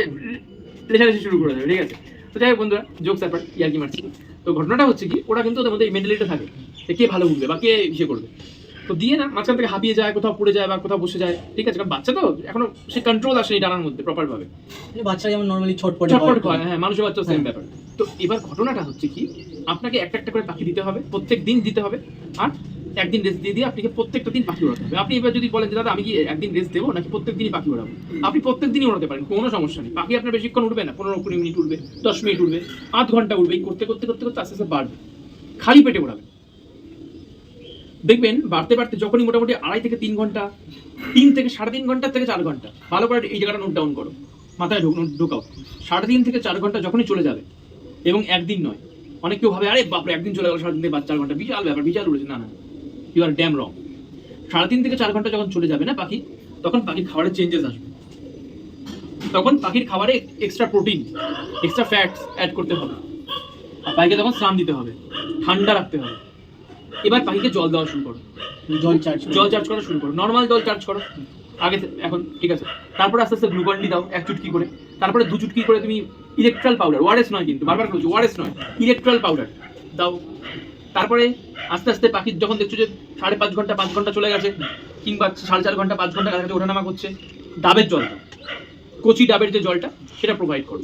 রেষারেষি শুরু করে দেবে, ঠিক আছে। তো যাই হোক বন্ধুরা, জোকস ব্যাপার, ইয়ার্কি মারছি। তো ঘটনাটা হচ্ছে কি, ওরা কিন্তু ওদের মধ্যে মেন্টালিটি থাকে যে কে ভালো বুঝবে বা কে ইসে করবে। তো দিয়ে না মাঝখান থেকে হাঁপিয়ে যায়, কোথাও পড়ে যায় বা কোথাও বসে যায়, ঠিক আছে, কারণ বাচ্চা তো এখনো সে কন্ট্রোল আসেনি ডানার মধ্যে প্রপার ভাবে। বাচ্চা যেমন নরমালি ছটপট হয়, হ্যাঁ, মানুষের বাচ্চা সেম ব্যাপার। তো এবার ঘটনাটা হচ্ছে কি, আপনাকে একটা একটা করে পাখি দিতে হবে, প্রত্যেক দিন দিতে হবে, আর একদিন রেস্ট দিয়ে আপনাকে প্রত্যেকটা দিন পাখি ওড়াতে হবে। আপনি এবার যদি বলেন যে দাদা আমি কি একদিন রেস্ট দেবো নাকি প্রত্যেক দিনই পাখি ওড়াবো, আপনি প্রত্যেক দিনই ওড়াতে পারেন, কোনো সমস্যা নেই। পাখি আপনার বেশিক্ষণ উঠবে না, 15-20 মিনিট উঠবে, 10 মিনিট উঠবে, 8 ঘন্টা উঠবে, করতে করতে করতে করতে আস্তে আস্তে বাড়বে। খালি পেটে ওড়াবে, দেখবেন বাড়তে বাড়তে যখনই মোটামুটি 2.5 থেকে 3 ঘন্টা, 3 থেকে 3.5 ঘন্টা থেকে 4 ঘন্টা, ভালো করে এই জায়গাটা নোট ডাউন করো, মাথায় ঢোকাও। 3.5 থেকে 4 ঘন্টা যখনই চলে যাবে, এবং একদিন নয়, অনেক কেউ ভাবে আরে বাপরে একদিন চলে গেল 3.5 থেকে 4 ঘন্টা, বিশাল ব্যাপার, বিশাল উঠেছে। না, ইউ আর ড্যাম রং। 3.5 থেকে 4 ঘন্টা যখন চলে যাবে না পাখি, তখন পাখির খাবারের চেঞ্জেস আসবে। তখন পাখির খাবারে extra protein, extra fats add করতে হবে, আর পাখিকে তখন স্নান দিতে হবে, ঠান্ডা রাখতে হবে। এবার পাখিকে জল দেওয়া শুরু করো, জল চার্জ করা শুরু করো, নর্মাল জল চার্জ করো আগে এখন, ঠিক আছে। তারপরে আস্তে আস্তে গ্লুকন ডি দাও 1 চুটকি করে, তারপরে 2 চুটকি করে তুমি ইলেকট্রাল পাউডার, ওআরএস নয় কিন্তু, বারবার বলছি ওআরএস নয়, ইলেকট্রাল পাউডার দাও। তারপরে আস্তে আস্তে পাখি যখন দেখছো যে 5.5 ঘন্টা 5 ঘন্টা চলে গেছে, কিংবা 4.5 ঘন্টা 5 ঘন্টা কাছাকাছি ওঠানামা করছে, ডাবের জল দাও, কচি ডাবের যে জলটা সেটা প্রোভাইড করো,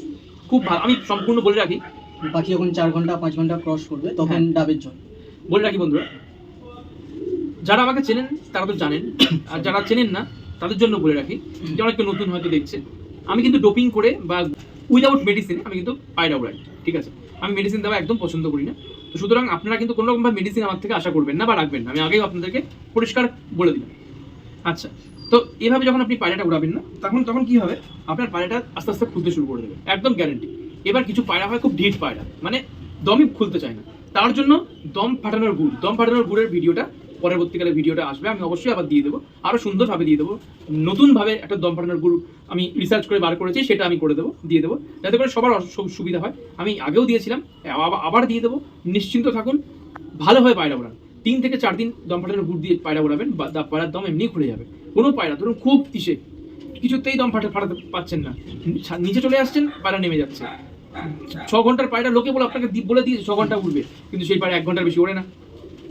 খুব ভালো। আমি সম্পূর্ণ বলে রাখি, পাখি যখন 4 ঘন্টা 5 ঘন্টা ক্রস করবে তখন ডাবের জল বলে রাখি। বন্ধুরা যারা আমাকে চেনেন তারা তো জানেন, আর যারা চেনেন না তাদের জন্য বলে রাখি, যে অনেকে নতুন হয়তো দেখছে, আমি কিন্তু ডোপিং করে বা উইদাউট মেডিসিনে আমি কিন্তু পায়রা উড়াই, ঠিক আছে। আমি মেডিসিন দেওয়া একদম পছন্দ করি না। তো সুতরাং আপনারা কিন্তু কোনো রকমভাবে মেডিসিন আমার থেকে আশা করবেন না বা রাখবেন না, আমি আগেই আপনাদেরকে পরিষ্কার বলে দিলাম। আচ্ছা, তো এভাবে যখন আপনি পায়রাটা উড়াবেন না, তখন কি হবে, আপনার পায়রাটা আস্তে আস্তে খুলতে শুরু করে দেবে, একদম গ্যারেন্টি। এবার কিছু পায়রা হয় খুব ঢিট পায়রা, মানে দমই খুলতে চায় না, তার জন্য দম ফাটানোর গুড়ের ভিডিওটা পরবর্তীকালে ভিডিওটা আসবে, আমি অবশ্যই আবার দিয়ে দেবো, আরও সুন্দরভাবে দিয়ে দেবো, নতুনভাবে একটা দম ফাটানোর গুড় আমি রিসার্চ করে বার করেছি, সেটা আমি করে দেবো, দিয়ে দেবো, যাতে করে সবার সুবিধা হয়। আমি আগেও দিয়েছিলাম, আবার দিয়ে দেবো, নিশ্চিন্ত থাকুন, ভালোভাবে পায়রা ওড়ান। 3 থেকে 4 দিন দম ফাটানোর গুড় দিয়ে পায়রা ওড়াবেন, পায়রার দম এমনি খুলে যাবে। কোনো পায়রা ধরুন খুব ইসে কিছুতেই দম ফাটাতে পাচ্ছেন না, নিচে চলে আসছেন, পায়রা নেমে যাচ্ছে, 6 ঘন্টার পায়রা লোকে বলে আপনাকে বলে দিয়েছে 6 ঘন্টা উঠবে, কিন্তু সেই পায়রা 1 ঘন্টার বেশি ওড়ে না।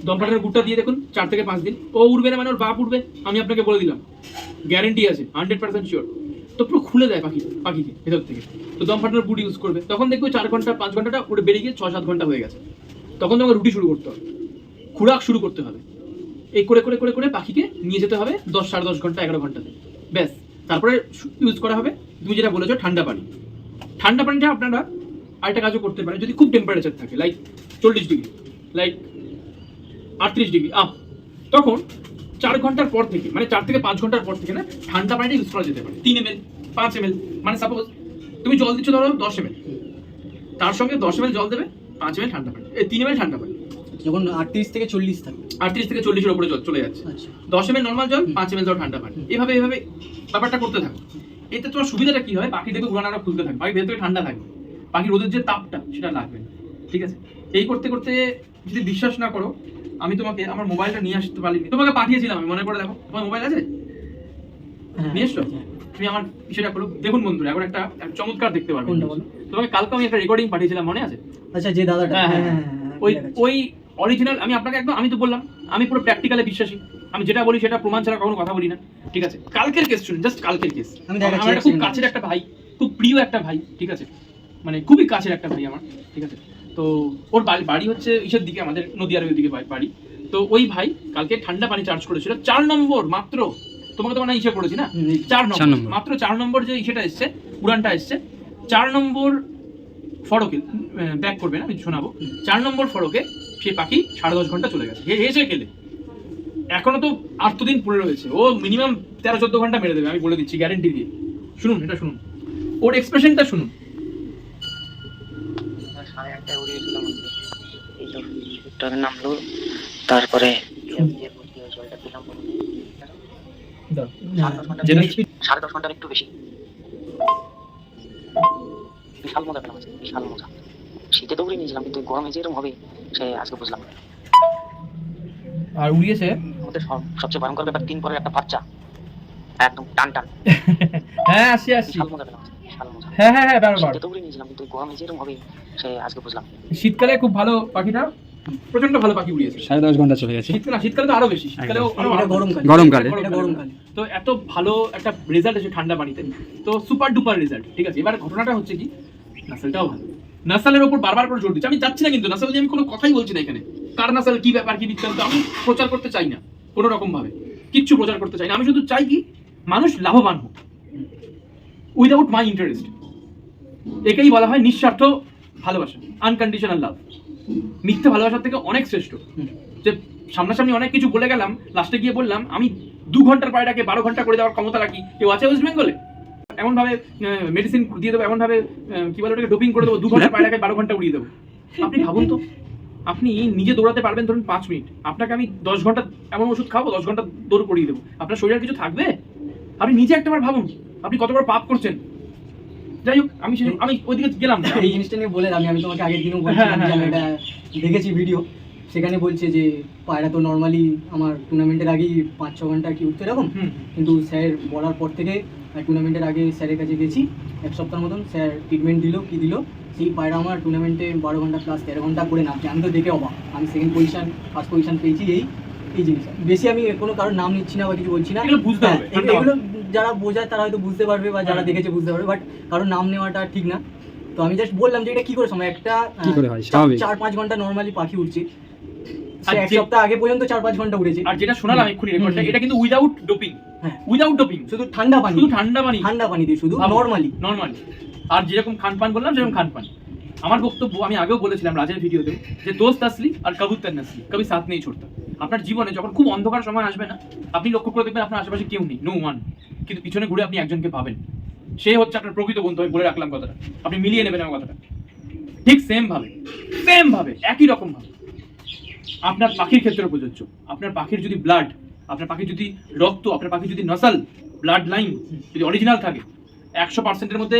দম ফাটানোর গুড়টা দিয়ে দেখুন, 4 থেকে 5 দিন ও উঠবে না, মানে ওর বাপ উঠবে, আমি আপনাকে বলে দিলাম, গ্যারেন্টি আছে, 100% শিওর। তো পুরো খুলে দেয় পাখিকে ভেতর থেকে। তো দম ফাটানোর গুড় ইউজ করবে, তখন দেখবে 4 ঘন্টা 5 ঘন্টাটা ওটা বেরিয়ে গিয়ে 6-7 ঘন্টা হয়ে গেছে। তখন তোমাকে রুটি শুরু করতে হবে, খুরাক শুরু করতে হবে, এই করে করে করে করে পাখিকে নিয়ে যেতে হবে 10 10.5 ঘন্টা 11 ঘন্টাতে, ব্যাস। তারপরে ইউজ করা হবে তুমি যেটা বলেছো ঠান্ডা পানি। ঠান্ডা পানিটা আপনারা আরেকটা কাজও করতে পারেন, যদি খুব টেম্পারেচার থাকে like 40 degree, like 38 degree up, তখন 4 ঘন্টার পর থেকে, মানে 4 থেকে 5 ঘন্টার পর থেকে না ঠান্ডা পানিটা ইউজ করা যেতে পারে। 3 ml 5 ml, মানে সাপোজ তুমি জল দিচ্ছ ধরো 10 ml, তার সঙ্গে 10 ml জল দেবে, 5 ml ঠান্ডা পানি, 3 ml ঠান্ডা পানি। যখন 38 থেকে 40 থাকে, 38 থেকে 40 এর উপরে জল চলে যাচ্ছে, আচ্ছা 10 ml নর্মাল জল, 5 ml জল ঠান্ডা পানি, এভাবে এভাবে ব্যাপারটা করতে থাকো। এতে তোমার সুবিধাটা কি হয়, পাখি দেখবে উড়ানাটা খুলতে থাকবে, পাখি ভেতরে ঠান্ডা থাকবে, পাখির রোদের যে তাপটা সেটা লাগবে না, ঠিক আছে। এই করতে করতে যদি বিশ্বাস না করো, আমি তোমাকে আমার মোবাইলটা নিয়ে আসতে পারিনি, তোমাকে পাঠিয়েছিলাম, আমি মনে পড়ে দেখো, তোমার মোবাইল আছে, হ্যাঁ, নিয়ে এসছো? হ্যাঁ। তুমি আমার সেটা করো, দেখুন বন্ধুরা এখন একটা চমৎকার দেখতে পারবে। কোনটা বলো? তোমাকে কালকে আমি একটা রেকর্ডিং পাঠিয়েছিলাম, মনে আছে? আচ্ছা যে দাদাটা, হ্যাঁ, হ্যাঁ হ্যাঁ, হ্যাঁ হ্যাঁ, ওই দেখাচ্ছি। ওই অরিজিনাল, আমি আপনাকে একদম, আমি তো বললাম আমি পুরো প্র্যাকটিক্যালে বিশ্বাসী, আমি যেটা বলি সেটা প্রমাণ ছাড়া কখনো কথা বলি না, ঠিক আছে। কালকের কেস শুনুন, জাস্ট কালকের কেস। আমি দেখাচ্ছি, আমার একটা খুব accident কাছের একটা ভাই, খুব প্রিয় একটা ভাই, ঠিক আছে, মানে খুবই কাছের একটা ভাই আমার, ঠিক আছে। তো ওর বাড়ি হচ্ছে ইসের দিকে, আমাদের নদীয়ার ওই দিকে বাড়ি। তো ওই ভাই কালকে ঠান্ডা পানি চার্জ করেছিল 4 নম্বর মাত্র, তোমাকে তো মানে ইসে করেছি না, 4 নম্বর মাত্র, 4 নম্বর যে ইসেটা এসছে, উড়ানটা এসছে 4 নম্বর ফড়কে, ব্যাক করবে না, আমি শোনাবো। 4 নম্বর ফড়কে সেই পাখি 10.5 ঘন্টা চলে গেছে হেসে খেলে, এখনো তো 8 দিন পড়ে রয়েছে, ও মিনিমাম 13-14 ঘন্টা মেরে দেবে, আমি বলে দিচ্ছি গ্যারেন্টি দিয়ে। শুনুন, এটা শুনুন, ওর এক্সপ্রেশনটা শুনুন। 8:30টায় উড়িয়েছিলাম, এই তো ট্রেনে নামলো, তারপরে জলটা দিলাম, 10.5 ঘন্টার একটু বেশি, বিশাল মজা পেলাম, বিশাল মজা। শীতে তো উড়িয়ে নিয়েছিলাম, কিন্তু গরমে যে এরকম হবে সে আজকে বুঝলাম। আর উড়িয়েছে আমাদের সবচেয়ে ভয়ঙ্কর ব্যাপার, 3 পরের একটা বাচ্চা, একদম টান টান, হ্যাঁ আসি বিশাল মজা পেলাম, বিশাল মজা। হ্যাঁ হ্যাঁ হ্যাঁ, বারবার শীতে তো উড়িয়ে নিয়েছিলাম, কিন্তু গরমে যে এরকম হবে সে আজকে বুঝলাম। শীতকালে খুব ভালো পাখিটা, প্রচন্ড ভালো পাখি উড়িয়েছে, 10.5 ঘন্টা চলে গেছে। শীতকালে তো আরো বেশি, শীতকালে এটা গরমকালে, গরমকালে। এটা গরমকালে। তো এত ভালো একটা রেজাল্ট এসে ঠান্ডা পানিতে, তো সুপার ডুপার রেজাল্ট, ঠিক আছে। এবার ঘটনাটা হচ্ছে কি, নাসেলটাও ভালো, নাসালের উপর বারবার করে জোর দিচ্ছি, আমি যাচ্ছি না কিন্তু নাসাল নিয়ে আমি কোনো কথাই বলছি না এখানে, কার নাসাল কি ব্যাপার কি বৃত্তান্ত আমি প্রচার করতে চাই না, কোনো রকম ভাবে কিচ্ছু প্রচার করতে চাই না। আমি শুধু চাই কি মানুষ লাভবান হোক, উইদাউট মাই ইন্টারেস্ট। একেই বলা হয় নিঃস্বার্থ ভালোবাসা, আনকন্ডিশনাল লাভ। মিথ্যে ভালোবাসার থেকে অনেক শ্রেষ্ঠ। যে সামনাসামনি অনেক কিছু বলে গেলাম, লাস্টে গিয়ে বললাম আমি 2 ঘন্টার পায়রাকে 12 ঘন্টা করে দেওয়ার ক্ষমতা রাখি, কেউ আছে ওয়েস্ট বেঙ্গলে? এমন ভাবে মেডিসিন দিয়ে দেবো, এমন ভাবে কি বলে ওটাকে, ডোপিং করে দেবো, 2 ঘন্টার পায়রাকে 12 ঘন্টা উড়িয়ে দেবো। আপনি ভাবুন তো, আপনি নিজে দৌড়াতে পারবেন ধরুন 5 মিনিট, আপনাকে আমি 10 ঘন্টা এমন ওষুধ খাবো, 10 ঘন্টা দৌড় করিয়ে দেবো, আপনার শরীরে কিছু থাকবে? আপনি নিজে একটাবার ভাবুন আপনি কত বড় পাপ করছেন। যাই হোক, আমি ওইদিকে গেলাম না। এই জিনিসটা নিয়ে বলে আমি তোমাকে আগের দিনও বলছিলাম হ্যাঁ, যে আমি হ্যাঁ, এটা দেখেছি ভিডিও, সেখানে বলছে যে পায়রা তো নর্মালি আমার টুর্নামেন্টের আগেই 5-6 ঘন্টা কি উঠতে এরকম, কিন্তু স্যার বলার পর থেকে টুর্নামেন্টের আগে স্যারের কাছে গেছি 1 সপ্তাহ মতন, স্যার ট্রিটমেন্ট দিল, কি দিল, সেই পায়রা আমার টুর্নামেন্টে 12 ঘন্টা প্লাস 13 ঘন্টা করে নামছে। আমি তো দেখে অবাক, আমি সেকেন্ড পজিশন ফার্স্ট পজিশন পেয়েছি এই জিনিস। বেশি আমি কোনো কারোর নাম নিচ্ছি না বা কিছু বলছি না, এগুলো বুঝতে হবে, হ্যাঁ, এগুলো যারা বোঝায় তারা হয়তো বুঝতে পারবে বা যারা দেখেছে বুঝতে পারবে, বাট কারোর নাম নেওয়াটা ঠিক না। তো আমি জাস্ট বললাম যে এটা কি করে সময়, একটা কি করে হয়, স্বাভাবিক। 4-5 ঘন্টা নর্মালি পাখি উঠছে, আর সে 1 যে- সপ্তাহ আগে পর্যন্ত 4-5 ঘন্টা উড়েছে। আর যেটা শোনালাম এক্ষুনি রেকর্ডটা, এটা কিন্তু উইদাউট ডোপিং, হ্যাঁ, উইদাউট ডোপিং, শুধু ঠান্ডা পানি, শুধু ঠান্ডা পানি, ঠান্ডা পানি দিয়ে শুধু নর্মালি। আর যেরকম খান পান বললাম সেরকম খান পান। আমার বক্তব্য আমি আগেও বলেছিলাম রাজের ভিডিওতে, যে দোস্ত আসলি আর কবুতর নাসলি কবি সাথ নেই ছোড়তা। আপনার জীবনে যখন খুব অন্ধকার সময় আসবে না, আপনি লক্ষ্য করে দেখবেন আপনার আশেপাশে কেউ নেই, নো ওয়ান, কিন্তু পিছনে ঘুরে আপনি একজনকে পাবেন, সে হচ্ছে আপনার প্রকৃত বন্ধু। আমি বলে রাখলাম কথাটা, আপনি মিলিয়ে নেবেন আমার কথাটা। ঠিক সেম ভাবে একই রকম ভাবে আপনার পাখির ক্ষেত্রে প্রযোজ্য। আপনার পাখির যদি ব্লাড, আপনার পাখির যদি রক্ত, আপনার পাখির যদি নসল, ব্লাড লাইন যদি অরিজিনাল থাকে, 100%-এর মধ্যে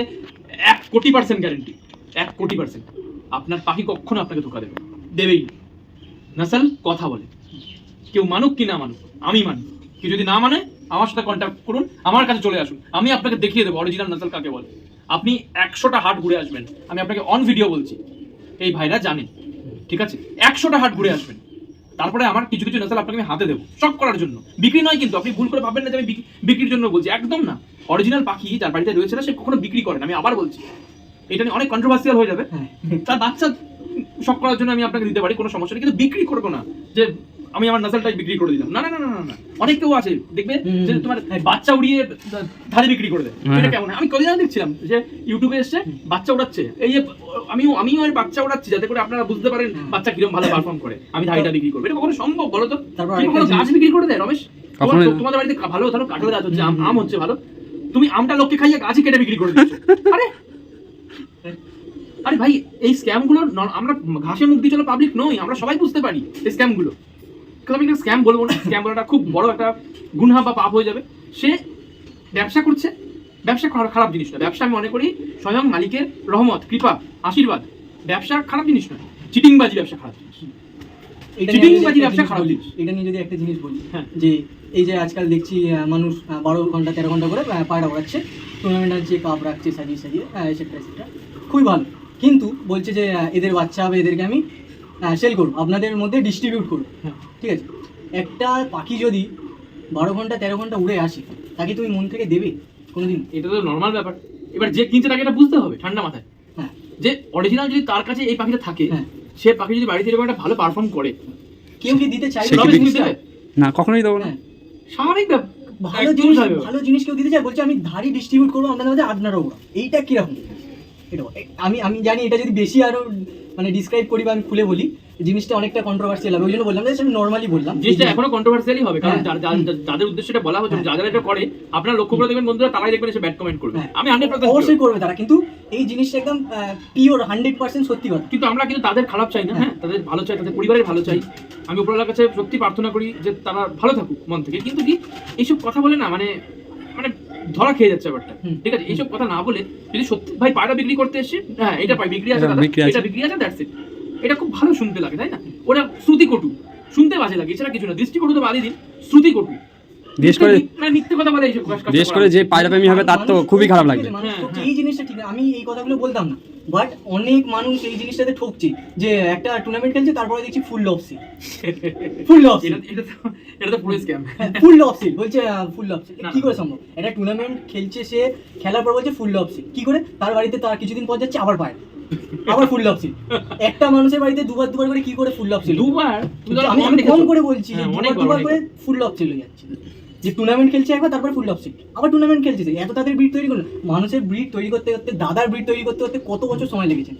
1 কোটি% গ্যারেন্টি, 1 কোটি%। আপনার পাখি কখনো আপনাকে ধোকা দেবেই না। নসল কথা বলে, কেউ মানুক কি না মানুক, আমি মানি। কেউ যদি না মানে আমার সাথে কন্ট্যাক্ট করুন, আমার কাছে চলে আসুন, আমি আপনাকে দেখিয়ে দেবো অরিজিনাল নসল কাকে বলে। আপনি 100টা হাট ঘুরে আসবেন, আমি আপনাকে অন ভিডিও বলছি, এই ভাইরা জানেন, ঠিক আছে? 100টা হাট ঘুরে আসবেন, তারপরে আমার কিছু কিছু নসল আপনাকে আমি হাতে দেবো শখ করার জন্য, বিক্রি নয় কিন্তু। আপনি ভুল করে ভাববেন না যে আমি বিক্রির জন্য বলছি, একদম না। অরিজিনাল পাখি যার বাড়িতে রয়েছে না, সে কখনো বিক্রি করে না, আমি আবার বলছি। এটা নিয়ে অনেক কন্ট্রোভার্সিয়াল হয়ে যাবে, তার বাচ্চা শখ করার জন্য আমি আপনাকে দিতে পারি, কোনো সমস্যা নেই, কিন্তু বিক্রি করবো না। যে আমি আমার নাসালটাই বিক্রি করে দিলাম, না না না না না না, অনেক কেউ আছে দেখবে যে তোমার বাচ্চা উড়িয়ে ধারে বিক্রি করে দেয়, এটা কেমন? আমি কদিন আগে দেখছিলাম যে ইউটিউবে এসছে বাচ্চা উড়াচ্ছে, এই যে আমিও আর বাচ্চা উড়াচ্ছি যাতে করে আপনারা বুঝতে পারেন বাচ্চা কিরকম ভালো পারফর্ম করে, আমি ধারিটা বিক্রি করবো, এটা কখনো সম্ভব বলো তো? তারপর তুমি কোনো গাছ বিক্রি করে দেয় রমেশ? তোমাদের বাড়িতে ভালো ধরো কাঁঠাল গাছ হচ্ছে, আম হচ্ছে ভালো, তুমি আমটা লোককে খাইয়ে গাছই কেটে বিক্রি করে দিচ্ছ। আরে আরে ভাই, এই স্ক্যাম গুলো আমরা ঘাসে মুখ দিয়ে চলো পাবলিক নই, আমরা সবাই বুঝতে পারি এই স্ক্যাম গুলো। আমি একটা স্ক্যাম বলবো না, স্ক্যাম বলাটা খুব বড় একটা গুনহা বা পাপ হয়ে যাবে। সে ব্যবসা করছে, ব্যবসা খারাপ জিনিস না, ব্যবসা আমি মনে করি স্বয়ং মালিকের রহমত, কৃপা, আশীর্বাদ। ব্যবসা খারাপ জিনিস নয়, চিটিংবাজি ব্যবসা খারাপ জিনিস, চিটিংবাজি ব্যবসা খারাপ জিনিস। এটা নিয়ে যদি একটা জিনিস বলি, হ্যাঁ, যে এই যে আজকাল দেখছি মানুষ 12 ঘন্টা 13 ঘন্টা করে পায়রা ওড়াচ্ছে, টুর্নামেন্ট আছে, কাপ রাখছে সাজিয়ে সাজিয়ে, সেটা খুবই ভালো, কিন্তু বলছে যে এদের বাচ্চা হবে, এদেরকে আমি সেল করবো, আপনাদের মধ্যে ডিস্ট্রিবিউট করবো। হ্যাঁ। ঠিক আছে, একটা পাখি যদি 12 ঘন্টা 13 ঘন্টা উড়ে আসে, তাকে তুমি মন থেকে দেবে কোনোদিন? এটা তো নর্মাল ব্যাপার। এবার যে কিনছে তাকে এটা বুঝতে হবে ঠান্ডা মাথায়, হ্যাঁ, যে অরিজিনাল যদি তার কাছে এই পাখিটা থাকে, হ্যাঁ, সে পাখি যদি বাড়িতে এরকম একটা ভালো পারফর্ম করে, কেউ কি দিতে চাইবে? সে কি ভালো দিতে জিনিসটা? চায়? না, কখনোই দেবো না। হ্যাঁ, স্বাভাবিক ব্যাপার, ভালো একদম জিনিস, স্বাভাবিক। ভালো জিনিস কেউ দিতে চায়, বলছে আমি ধারি ডিস্ট্রিবিউট করবো আপনাদের মধ্যে, আপনারা ওরা, এইটা কিরকম? এটা আমি জানি এটা যদি বেশি আরো মানে ডিসক্রাইব করি বা আমি খুলে বলি, জিনিসটা অনেকটা কন্ট্রোভার্সিয়াল হবে, ওই জন্য বললাম, আমি নর্মালি বললাম জিনিসটা এখনো কন্ট্রোভার্সিয়ালি হবে, কারণ হ্যাঁ। যাদের উদ্দেশ্যে এটা বলা হচ্ছে, হ্যাঁ। যারা এটা করে, আপনারা লক্ষ্য করে দেখবেন বন্ধুরা, তারাই দেখবেন এসে ব্যাড কমেন্ট করবে। হ্যাঁ। আমি 100% অবশ্যই করবে তারা, কিন্তু এই জিনিসটা একদম পিওর 100% সত্যি কথা। কিন্তু আমরা কিন্তু তাদের খারাপ চাই না, হ্যাঁ, তাদের ভালো চাই, তাদের পরিবারের ভালো চাই। আমি উপরওয়ালার কাছে সত্যি প্রার্থনা করি যে তারা ভালো থাকুক মন থেকে, কিন্তু কি এইসব কথা বলে না, মানে মানে ধরা খেয়ে যাচ্ছে ব্যাপারটা। ঠিক আছে, এইসব কথা না বলে যদি সত্যি ভাই পায়রা বিক্রি করতে এসে, হ্যাঁ এটা পাই বিক্রি আছে, এটা দাদা বিক্রি আছে। এটা বিক্রি আছে, দ্যাটস ইট, এটা খুব ভালো শুনতে লাগে, তাই না? ওরা শ্রুতি কটু শুনতে বাজে লাগে, এছাড়া কিছু না। দৃষ্টি কটু তো বাদই দিন, শ্রুতি কটু, বিশেষ করে মানে মিথ্যে কথা বলে এইসব বিশেষ করে যে পায়রা প্রেমী হবে তার তো মানুষ খুবই খারাপ লাগবে। মানুষ হ্যাঁ, ঠকছে, এই জিনিসটা ঠিক না, আমি এই কথাগুলো বলতাম না, বাট অনেক মানুষ এই জিনিসটাতে ঠকছে, যে একটা টুর্নামেন্ট খেলছে, তারপরে দেখছি ফুল লপসি, ফুল লপসি, এটা তো পুরো স্ক্যাম। ফুল লপসি বলছে, ফুল লপসি না, কি না। করে সম্ভব? একটা টুর্নামেন্ট খেলছে, সে খেলার পর বলছে ফুল লপসি, কি করে? তার বাড়িতে তার কিছুদিন পর যাচ্ছে আবার পায়, আবার ফুল লপসি। একটা মানুষের বাড়িতে দুবার করে কি করে ফুল লপসি? দুবার আমি কম করে বলছি, যে অনেক দুবার করে ফুল লপসি হয়ে যাচ্ছে, যে টুর্নামেন্ট খেলছে একবার, তারপরে ফুল লপসি, আবার টুর্নামেন্ট খেলছে, এত তাদের ব্রিড তৈরি করলো। মানুষের ব্রিড তৈরি করতে করতে, দাদার ব্রিড তৈরি করতে করতে কত বছর সময় লেগেছে,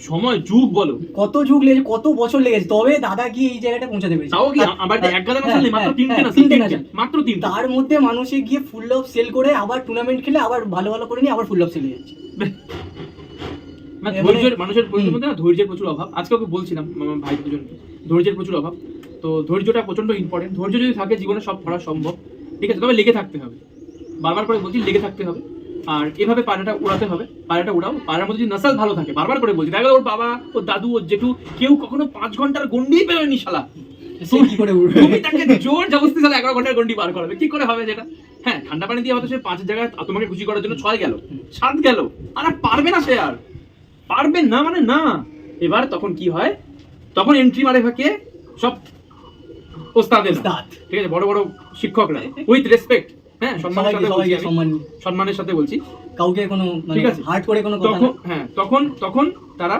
সময় যুগ বলো, কত যুগ লেগেছে, কত বছর লেগেছে, তবে দাদা গিয়ে এই জায়গাটা পৌঁছাতে পেরেছে। তাও কি আমার এক গাদা হ্যাঁ, না মাত্র হ্যাঁ, তিনটে না, হ্যাঁ, তিনটে না, মাত্র তিনটে। তার মধ্যে মানুষে গিয়ে ফুল লপ সেল করে, আবার টুর্নামেন্ট খেলে, আবার ভালো ভালো করে নিয়ে আবার ফুল লপ সেল হয়ে যাচ্ছে। মানে ধৈর্যের, মানুষের মধ্যে না ধৈর্যের প্রচুর অভাব। আজকে ওকে বলছিলাম আমার ভাই দুজনকে, ধৈর্যের প্রচুর অভাব। তো ধৈর্যটা প্রচন্ড ইম্পর্টেন্ট। ধৈর্য যদি থাকে জীবনে সব করা সম্ভব, ঠিক আছে, তবে লেগে থাকতে হবে। বারবার করে বলছি, লেগে থাকতে হবে, আর এভাবে পায়রাটা উড়াতে হবে। পায়রাটা উড়াও, পায়রার মধ্যে যদি নসল ভালো থাকে, বারবার করে বলছি, দেখা গেল ওর বাবা, ওর দাদু, ওর জেঠু কেউ কখনো 5 ঘন্টার গন্ডিই পেরোয়নি শালা, সে কি করে উঠবে? তুমি তাকে জোর জবরদস্তি শালা 11 ঘন্টার গন্ডি পার করাবে, কি করে হবে যেটা? হ্যাঁ, ঠান্ডা পানি দিয়ে হয়তো সে 5 জায়গায় তোমাকে খুশি করার জন্য 6 গেল, 7 গেল, আর পারবে না সে, আর পারবে না মানে না। এবার তখন কি হয়, তখন এন্ট্রি মারে ফাঁকে সব ওস্তাদের, ওস্তাদ। ঠিক আছে, বড় বড় শিক্ষকরা, উইথ রেসপেক্ট, হ্যাঁ, সম্মানের সাথে বলছি, আমি সম্মান, সম্মানের সাথে বলছি, কাউকে কোনো ঠিক আছে, হার্ট করে কোনো কথা তখন না। হ্যাঁ, তখন তারা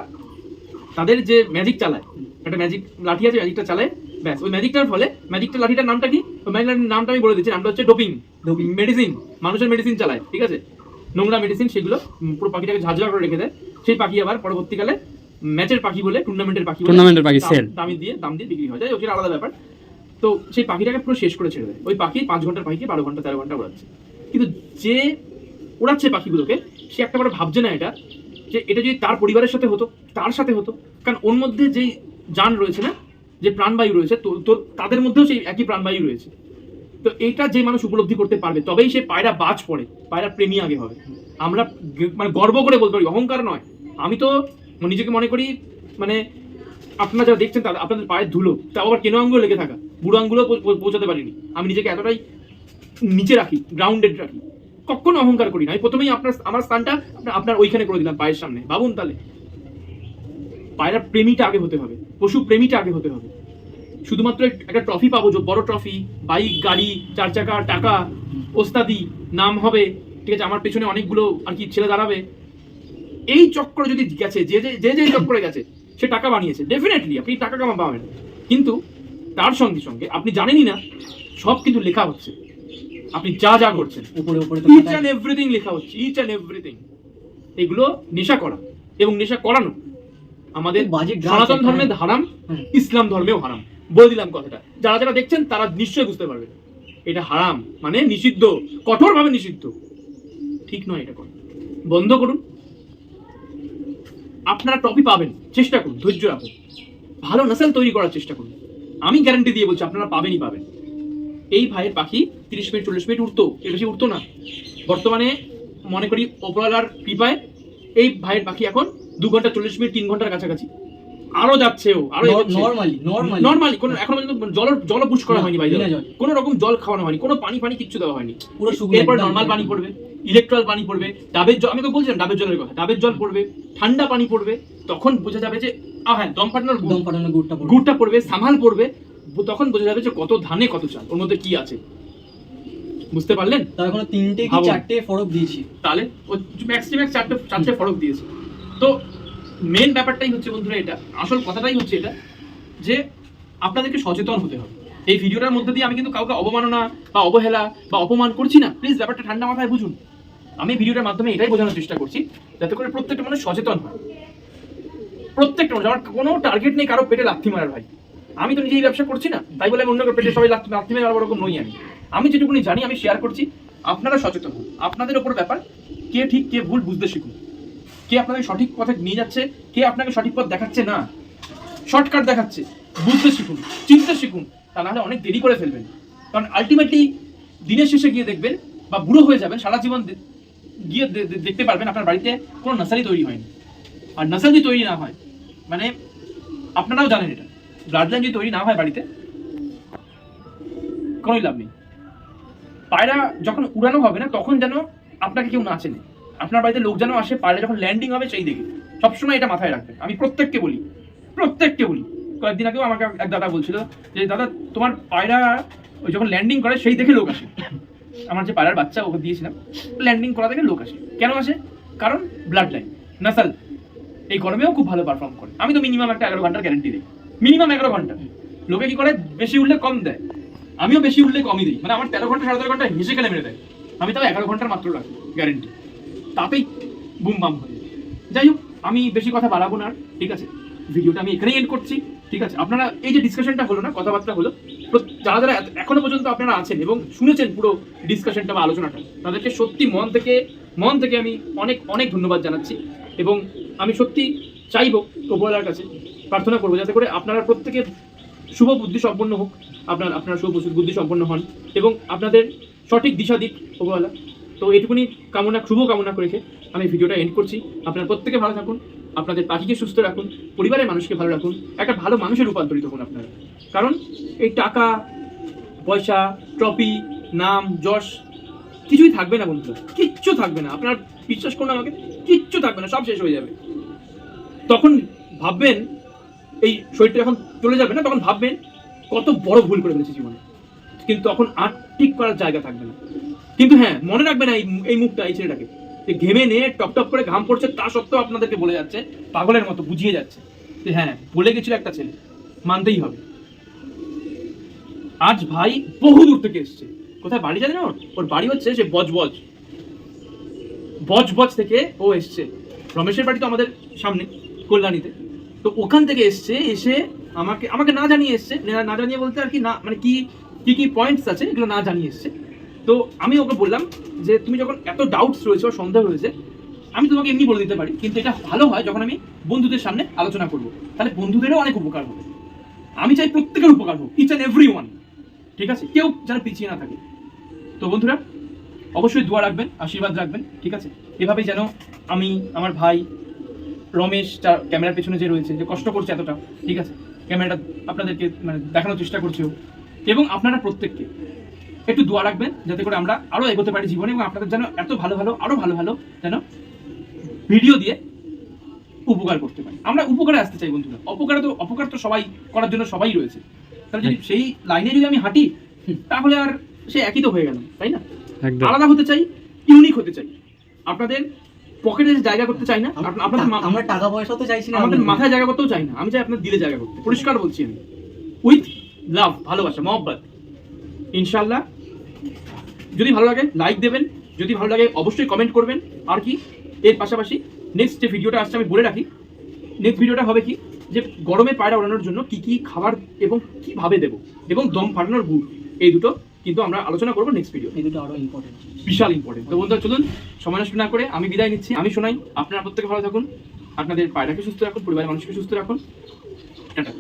তাদের যে ম্যাজিক চালায়, একটা ম্যাজিক লাঠি আছে, ম্যাজিকটা চালায়, ব্যাস ওই ম্যাজিকটার ফলে, ম্যাজিকটা লাঠিটার নামটা কি, ওই ম্যাজিকটার নামটা আমি বলে দিচ্ছি, নামটা হচ্ছে ডোপিং। Doping। মেডিসিন, মানুষের মেডিসিন চালায়, ঠিক আছে, নোংরা মেডিসিন, সেগুলো পুরো পাখিটাকে ঝাঁঝরা করে রেখে দেয়। সেই পাখি আবার পরবর্তীকালে ম্যাচের পাখি বলে, টুর্নামেন্টের পাখি বলে, টুর্নামেন্টের পাখি সেল দাম দিয়ে বিক্রি হয় যায়, ওটা আলাদা ব্যাপার। তো সেই পাখিটাকে পুরো শেষ করে ছেড়ে দেয়। ওই পাখি 5 ঘন্টার পাখিকে 12 ঘন্টা 13 ঘন্টা উড়াচ্ছে। কিন্তু যে উড়াচ্ছে পাখিগুলোকে, সে একটা বার ভাবছে না এটা, যে এটা যদি তার পরিবারের সাথে হতো, তার সাথে হতো, কারণ ওর মধ্যে যেই জান রয়েছে না, যে প্রাণবায়ু রয়েছে, তো তাদের মধ্যেও সেই একই প্রাণবায়ু রয়েছে। তো এইটা যে মানুষ উপলব্ধি করতে পারবে, তবেই সে পায়রা বাজ পড়ে, পায়রা প্রেমী আগে হবে। আমরা মানে গর্ব করে বলতে পারি, অহংকার নয়। আমি তো নিজেকে মনে করি, মানে আপনারা যারা দেখছেন তাদের, আপনাদের পায়ের ধুলো, তাও আবার কেনো আঙ্গুল লেগে থাকা, বুড়ো আঙ্গুলও পৌঁছাতে পারিনি। আমি নিজেকে এতটাই নিচে রাখি, গ্রাউন্ডেড রাখি, কখনো অহংকার করি না। আমি প্রথমেই আমার স্থানটা আপনার ওইখানে করে দিলাম, পায়ের সামনে। ভাবুন তাহলে, পায়রা প্রেমীটা আগে হতে হবে, পশু প্রেমীটা আগে হতে হবে। শুধুমাত্র একটা ট্রফি পাবো, যে বড় ট্রফি, বাইক, গাড়ি, 4 চাকা, টাকা, ওস্তাদি, নাম হবে, ঠিক আছে, আমার পেছনে অনেকগুলো আর কি ছেলে দাঁড়াবে, এই চক্র যদি গেছে, যে চক্রে গেছে, সে টাকা বানিয়েছে, ডেফিনেটলি আপনি টাকা পাবেন, কিন্তু তার সঙ্গে সঙ্গে আপনি জানেনই না সব কিন্তু লেখা হচ্ছে, আপনি যা যা করছেন উপরে উপরে তো ইচ অ্যান্ড এভরিথিং লেখা হচ্ছে, ইচ অ্যান্ড এভরিথিং। এগুলো নেশা করা এবং নেশা করানো আমাদের বাজে গাছ সনাতন এখানে। ধর্মে হারাম, ইসলাম ধর্মেও হারাম। বলে দিলাম কথাটা, যারা যারা দেখছেন তারা নিশ্চয়ই বুঝতে পারবে এটা হারাম মানে নিষিদ্ধ, কঠোরভাবে নিষিদ্ধ। ঠিক নয়, এটা করুন, বন্ধ করুন। আপনারা ট্রফি পাবেন, চেষ্টা করুন, ধৈর্য রাখুন, ভালো নসল তৈরি করার চেষ্টা করুন। আমি গ্যারান্টি দিয়ে বলছি আপনারা পাবেনই পাবেন। এই ভাইয়ের পাখি 30 মিনিট 40 মিনিট উঠতো, এর বেশি উঠতো না। বর্তমানে মনে করি ওপরওয়ালার কৃপায় এই ভাইয়ের পাখি এখন 2 ঘন্টা 40 মিনিট 3 ঘন্টার কাছাকাছি আরো যাচ্ছেও, আরো নরমালি কোনো এখনো পর্যন্ত জল পুশ করা হয়নি ভাই, কোনো রকম জল খাওয়ানো হয়নি, কোনো পানি কিচ্ছু দেওয়া হয়নি, পুরো শুকনো। এরপর নরমাল পানি পড়বে, ইলেকট্রল পানি পড়বে, ডাবের জল, আমি তো বলছিলাম ডাবের জলের কথা, ডাবের জল পড়বে, ঠান্ডা পানি পড়বে, তখন বোঝা যাবে যে হ্যাঁ দম ফাটানোর গুড়টা পড়বে, সামাল পড়বে, তখন বোঝা যাবে যে কত ধানে কত চাল, ওর মধ্যে কি আছে। বুঝতে পারলেন? তার এখনো 3টে কি 4টে ফরক দিয়েছি, তাহলে ও ম্যাক্সিমাম 4টে ফরক দিয়েছে। তো মেন ব্যাপারটাই হচ্ছে বন্ধুরা, এটা আসল কথাটাই হচ্ছে এটা যে আপনাদেরকে সচেতন হতে হবে। এই ভিডিওটার মধ্যে দিয়ে আমি কিন্তু কাউকে অবমাননা বা অবহেলা বা অপমান করছি না, প্লিজ ব্যাপারটা ঠান্ডা মাথায় বুঝুন। আমি ভিডিওটার মাধ্যমে এটাই বোঝানোর চেষ্টা করছি যাতে করে প্রত্যেকটা মানুষ সচেতন হয়। প্রত্যেকটা মানুষ, আমার কোনো টার্গেট নেই কারো পেটে লাথি মারার ভাই। আমি তো নিজেই ব্যবসা করছি না, তাই বলে আমি অন্য পেটে সবাই লাথি মেরে ওরকম নই। আমি যেটুকুনি জানি আমি শেয়ার করছি, আপনারা সচেতন হন। আপনাদের ওপর ব্যাপার, কে ঠিক কে ভুল বুঝতে শিখুন, কে আপনাকে সঠিক পথে নিয়ে যাচ্ছে, কে আপনাকে সঠিক পথ দেখাচ্ছে না, শর্টকাট দেখাচ্ছে, বুঝতে শিখুন, চিনতে শিখুন। তা নাহলে অনেক দেরি করে ফেলবেন। কারণ আলটিমেটলি দিনের শেষে গিয়ে দেখবেন বা বুড়ো হয়ে যাবেন, সারা জীবন গিয়ে দেখতে পারবেন আপনার বাড়িতে কোনো নার্সারি তৈরি হয়নি। আর নার্সারি তৈরি না হয় মানে আপনারাও জানেন এটা, ব্লাড লাইন যদি তৈরি না হয় বাড়িতে কোনোই লাভ নেই। পায়রা যখন উড়ানো হবে না তখন যেন আপনাকে কেউ না চেনে, আপনার বাড়িতে লোক যেন আসে, পায়রা যখন ল্যান্ডিং হবে সেই দেখে। সবসময় এটা মাথায় রাখবেন। আমি প্রত্যেককে বলি। কয়েকদিন আগেও আমাকে এক দাদা বলছিল যে দাদা তোমার পায়রা ওই যখন ল্যান্ডিং করে সেই দেখে লোক আসে। আমার যে পায়রার বাচ্চা ওকে দিয়েছিলাম, ল্যান্ডিং করা দেখে লোক আসে। কেন আসে? কারণ ব্লাড লাইন নাসাল এই গরমেও খুব ভালো পারফর্ম করে। আমি তো মিনিমাম একটা 11 ঘন্টার গ্যারেন্টি দিই, মিনিমাম 11 ঘন্টা। লোকে কি করে বেশি উঠলে কম দেয়, আমিও বেশি উঠলে কমই দিই। মানে আমার 13 ঘন্টা 13.5 ঘন্টা হেসে খেলে মেরে দেয়, আমি তাও 11 ঘন্টার মাত্র রাখি গ্যারেন্টি, তাতেই বুম বাম হয়ে যায়। যাই হোক, আমি বেশি কথা বাড়াবো না, ঠিক আছে? ভিডিওটা আমি এখানেই এন্ড করছি, ঠিক আছে? আপনারা এই যে ডিসকাশনটা হলো না, কথাবার্তা হলো, যারা যারা এখনো পর্যন্ত আপনারা আছেন এবং শুনেছেন পুরো ডিসকাশনটা বা আলোচনাটা, তাদেরকে সত্যি মন থেকে আমি অনেক অনেক ধন্যবাদ জানাচ্ছি। এবং আমি সত্যি চাইবো উপরওয়ালার কাছে প্রার্থনা করবো যাতে করে আপনারা প্রত্যেকে শুভ বুদ্ধি সম্পন্ন হোক, আপনারা শুভ বুদ্ধি সম্পন্ন হন এবং আপনাদের সঠিক দিশা দিক উপরওয়ালা। তো এটুকুনি শুভ কামনা রেখে আমি ভিডিওটা এন্ড করছি। আপনারা প্রত্যেকে ভালো থাকুন, আপনাদের পাখিকে সুস্থ রাখুন, পরিবারের মানুষকে ভালো রাখুন, একটা ভালো মানুষে রূপান্তরিত হন আপনারা। কারণ এই টাকা পয়সা, ট্রফি, নাম, যশ কিছুই থাকবে না বন্ধুরা, কিচ্ছু থাকবে না। আপনার বিশ্বাস করুন আমাকে, কিচ্ছু থাকবে না, সব শেষ হয়ে যাবে। তখন ভাববেন, এই শরীরটা যখন চলে যাবে না, তখন ভাববেন কত বড় ভুল করে ফেলেছি জীবনে। কিন্তু তখন আর ঠিক করার জায়গা থাকবে না। কিন্তু হ্যাঁ, মনে রাখবেন এই মুখটা, এই ছেলেটাকে যে ঘেমে নিয়ে টপ করে ঘাম পড়ছে, তা সত্ত্বেও আপনাদেরকে বলে যাচ্ছে পাগলের মতো, বুঝিয়ে যাচ্ছে যে হ্যাঁ বলে গেছিল একটা ছেলে, মানতেই হবে। আজ ভাই বহু দূর থেকে এসছে। কোথায় বাড়ি জানেন? ওর বাড়ি হচ্ছে সে বজবজ থেকে ও এসছে। রমেশের বাড়ি তো আমাদের সামনে কল্যাণীতে, তো ওখান থেকে এসে আমাকে না জানিয়ে এসছে, না জানিয়ে বলতে আর কি, না মানে কি পয়েন্টস আছে এগুলো না জানিয়ে এসছে। তো আমি ওকে বললাম যে তুমি যখন এত ডাউটস রয়েছে বা সন্দেহ রয়েছে, আমি তোমাকে এমনি বলে দিতে পারি, কিন্তু এটা ভালো হয় যখন আমি বন্ধুদের সামনে আলোচনা করবো, তাহলে বন্ধুদেরও অনেক উপকার হবে। আমি চাই প্রত্যেকের উপকার হোক, ইচ অ্যান্ড এভরি ওয়ান, ঠিক আছে? কেউ যেন পিছিয়ে না থাকে। তো বন্ধুরা অবশ্যই দোয়া রাখবেন, আশীর্বাদ রাখবেন, ঠিক আছে? এভাবেই যেন আমি, আমার ভাই রমেশ ক্যামেরার পেছনে যে রয়েছে, যে কষ্ট করছে এতটা, ঠিক আছে, ক্যামেরাটা আপনাদেরকে মানে দেখানোর চেষ্টা করছেও, এবং আপনারা প্রত্যেককে একটু দোয়া রাখবেন যাতে করে আমরা আরো এগোতে পারি জীবনে, এবং আপনাদের যেন এত আরো ভালো যেন ভিডিও দিয়ে উপকার করতে পারি। আমরা উপকারে আসতে চাই বন্ধুরা। অপকার তো সবাই করার জন্য সবাই রয়েছে। তাহলে যদি সেই লাইনে যদি আমি হাঁটি, তাহলে আর সে একই তো হয়ে গেল, তাই না? আলাদা হতে চাই, ইউনিক হতে চাই। আপনাদের পকেটে জায়গা করতে চাই না, আমরা টাকা পয়সা তো চাইছি না, আমাদের মাথায় জায়গা করতেও চাই না। আমি চাই আপনার দিলে জায়গা করতে। পরিষ্কার বলছি আমি, উইথ লাভ, ভালোবাসা, মহব্বত। ইনশাআল্লাহ যদি ভালো লাগে লাইক দেবেন, যদি ভালো লাগে অবশ্যই কমেন্ট করবেন। আর কি এর পাশাপাশি নেক্সট যে ভিডিওটা আসছে আমি বলে রাখি, নেক্সট ভিডিওটা হবে কি যে গরমে পায়রা ওড়ানোর জন্য কি কি খাবার এবং কিভাবে দেবো, এবং দম ফাটানোর গুড়, এই দুটো কিন্তু আমরা আলোচনা করবো নেক্সট ভিডিও। এই দুটো আরও ইম্পর্টেন্ট। বিশাল ইম্পর্টেন্ট। তো বন্ধুরা চলুন সময় নষ্ট না করে আমি বিদায় নিচ্ছি। আমি শোনাই, আপনারা প্রত্যেকে ভালো থাকুন, আপনাদের পায়রাকে সুস্থ রাখুন, পরিবারের মানুষকে সুস্থ রাখুন। টাটা।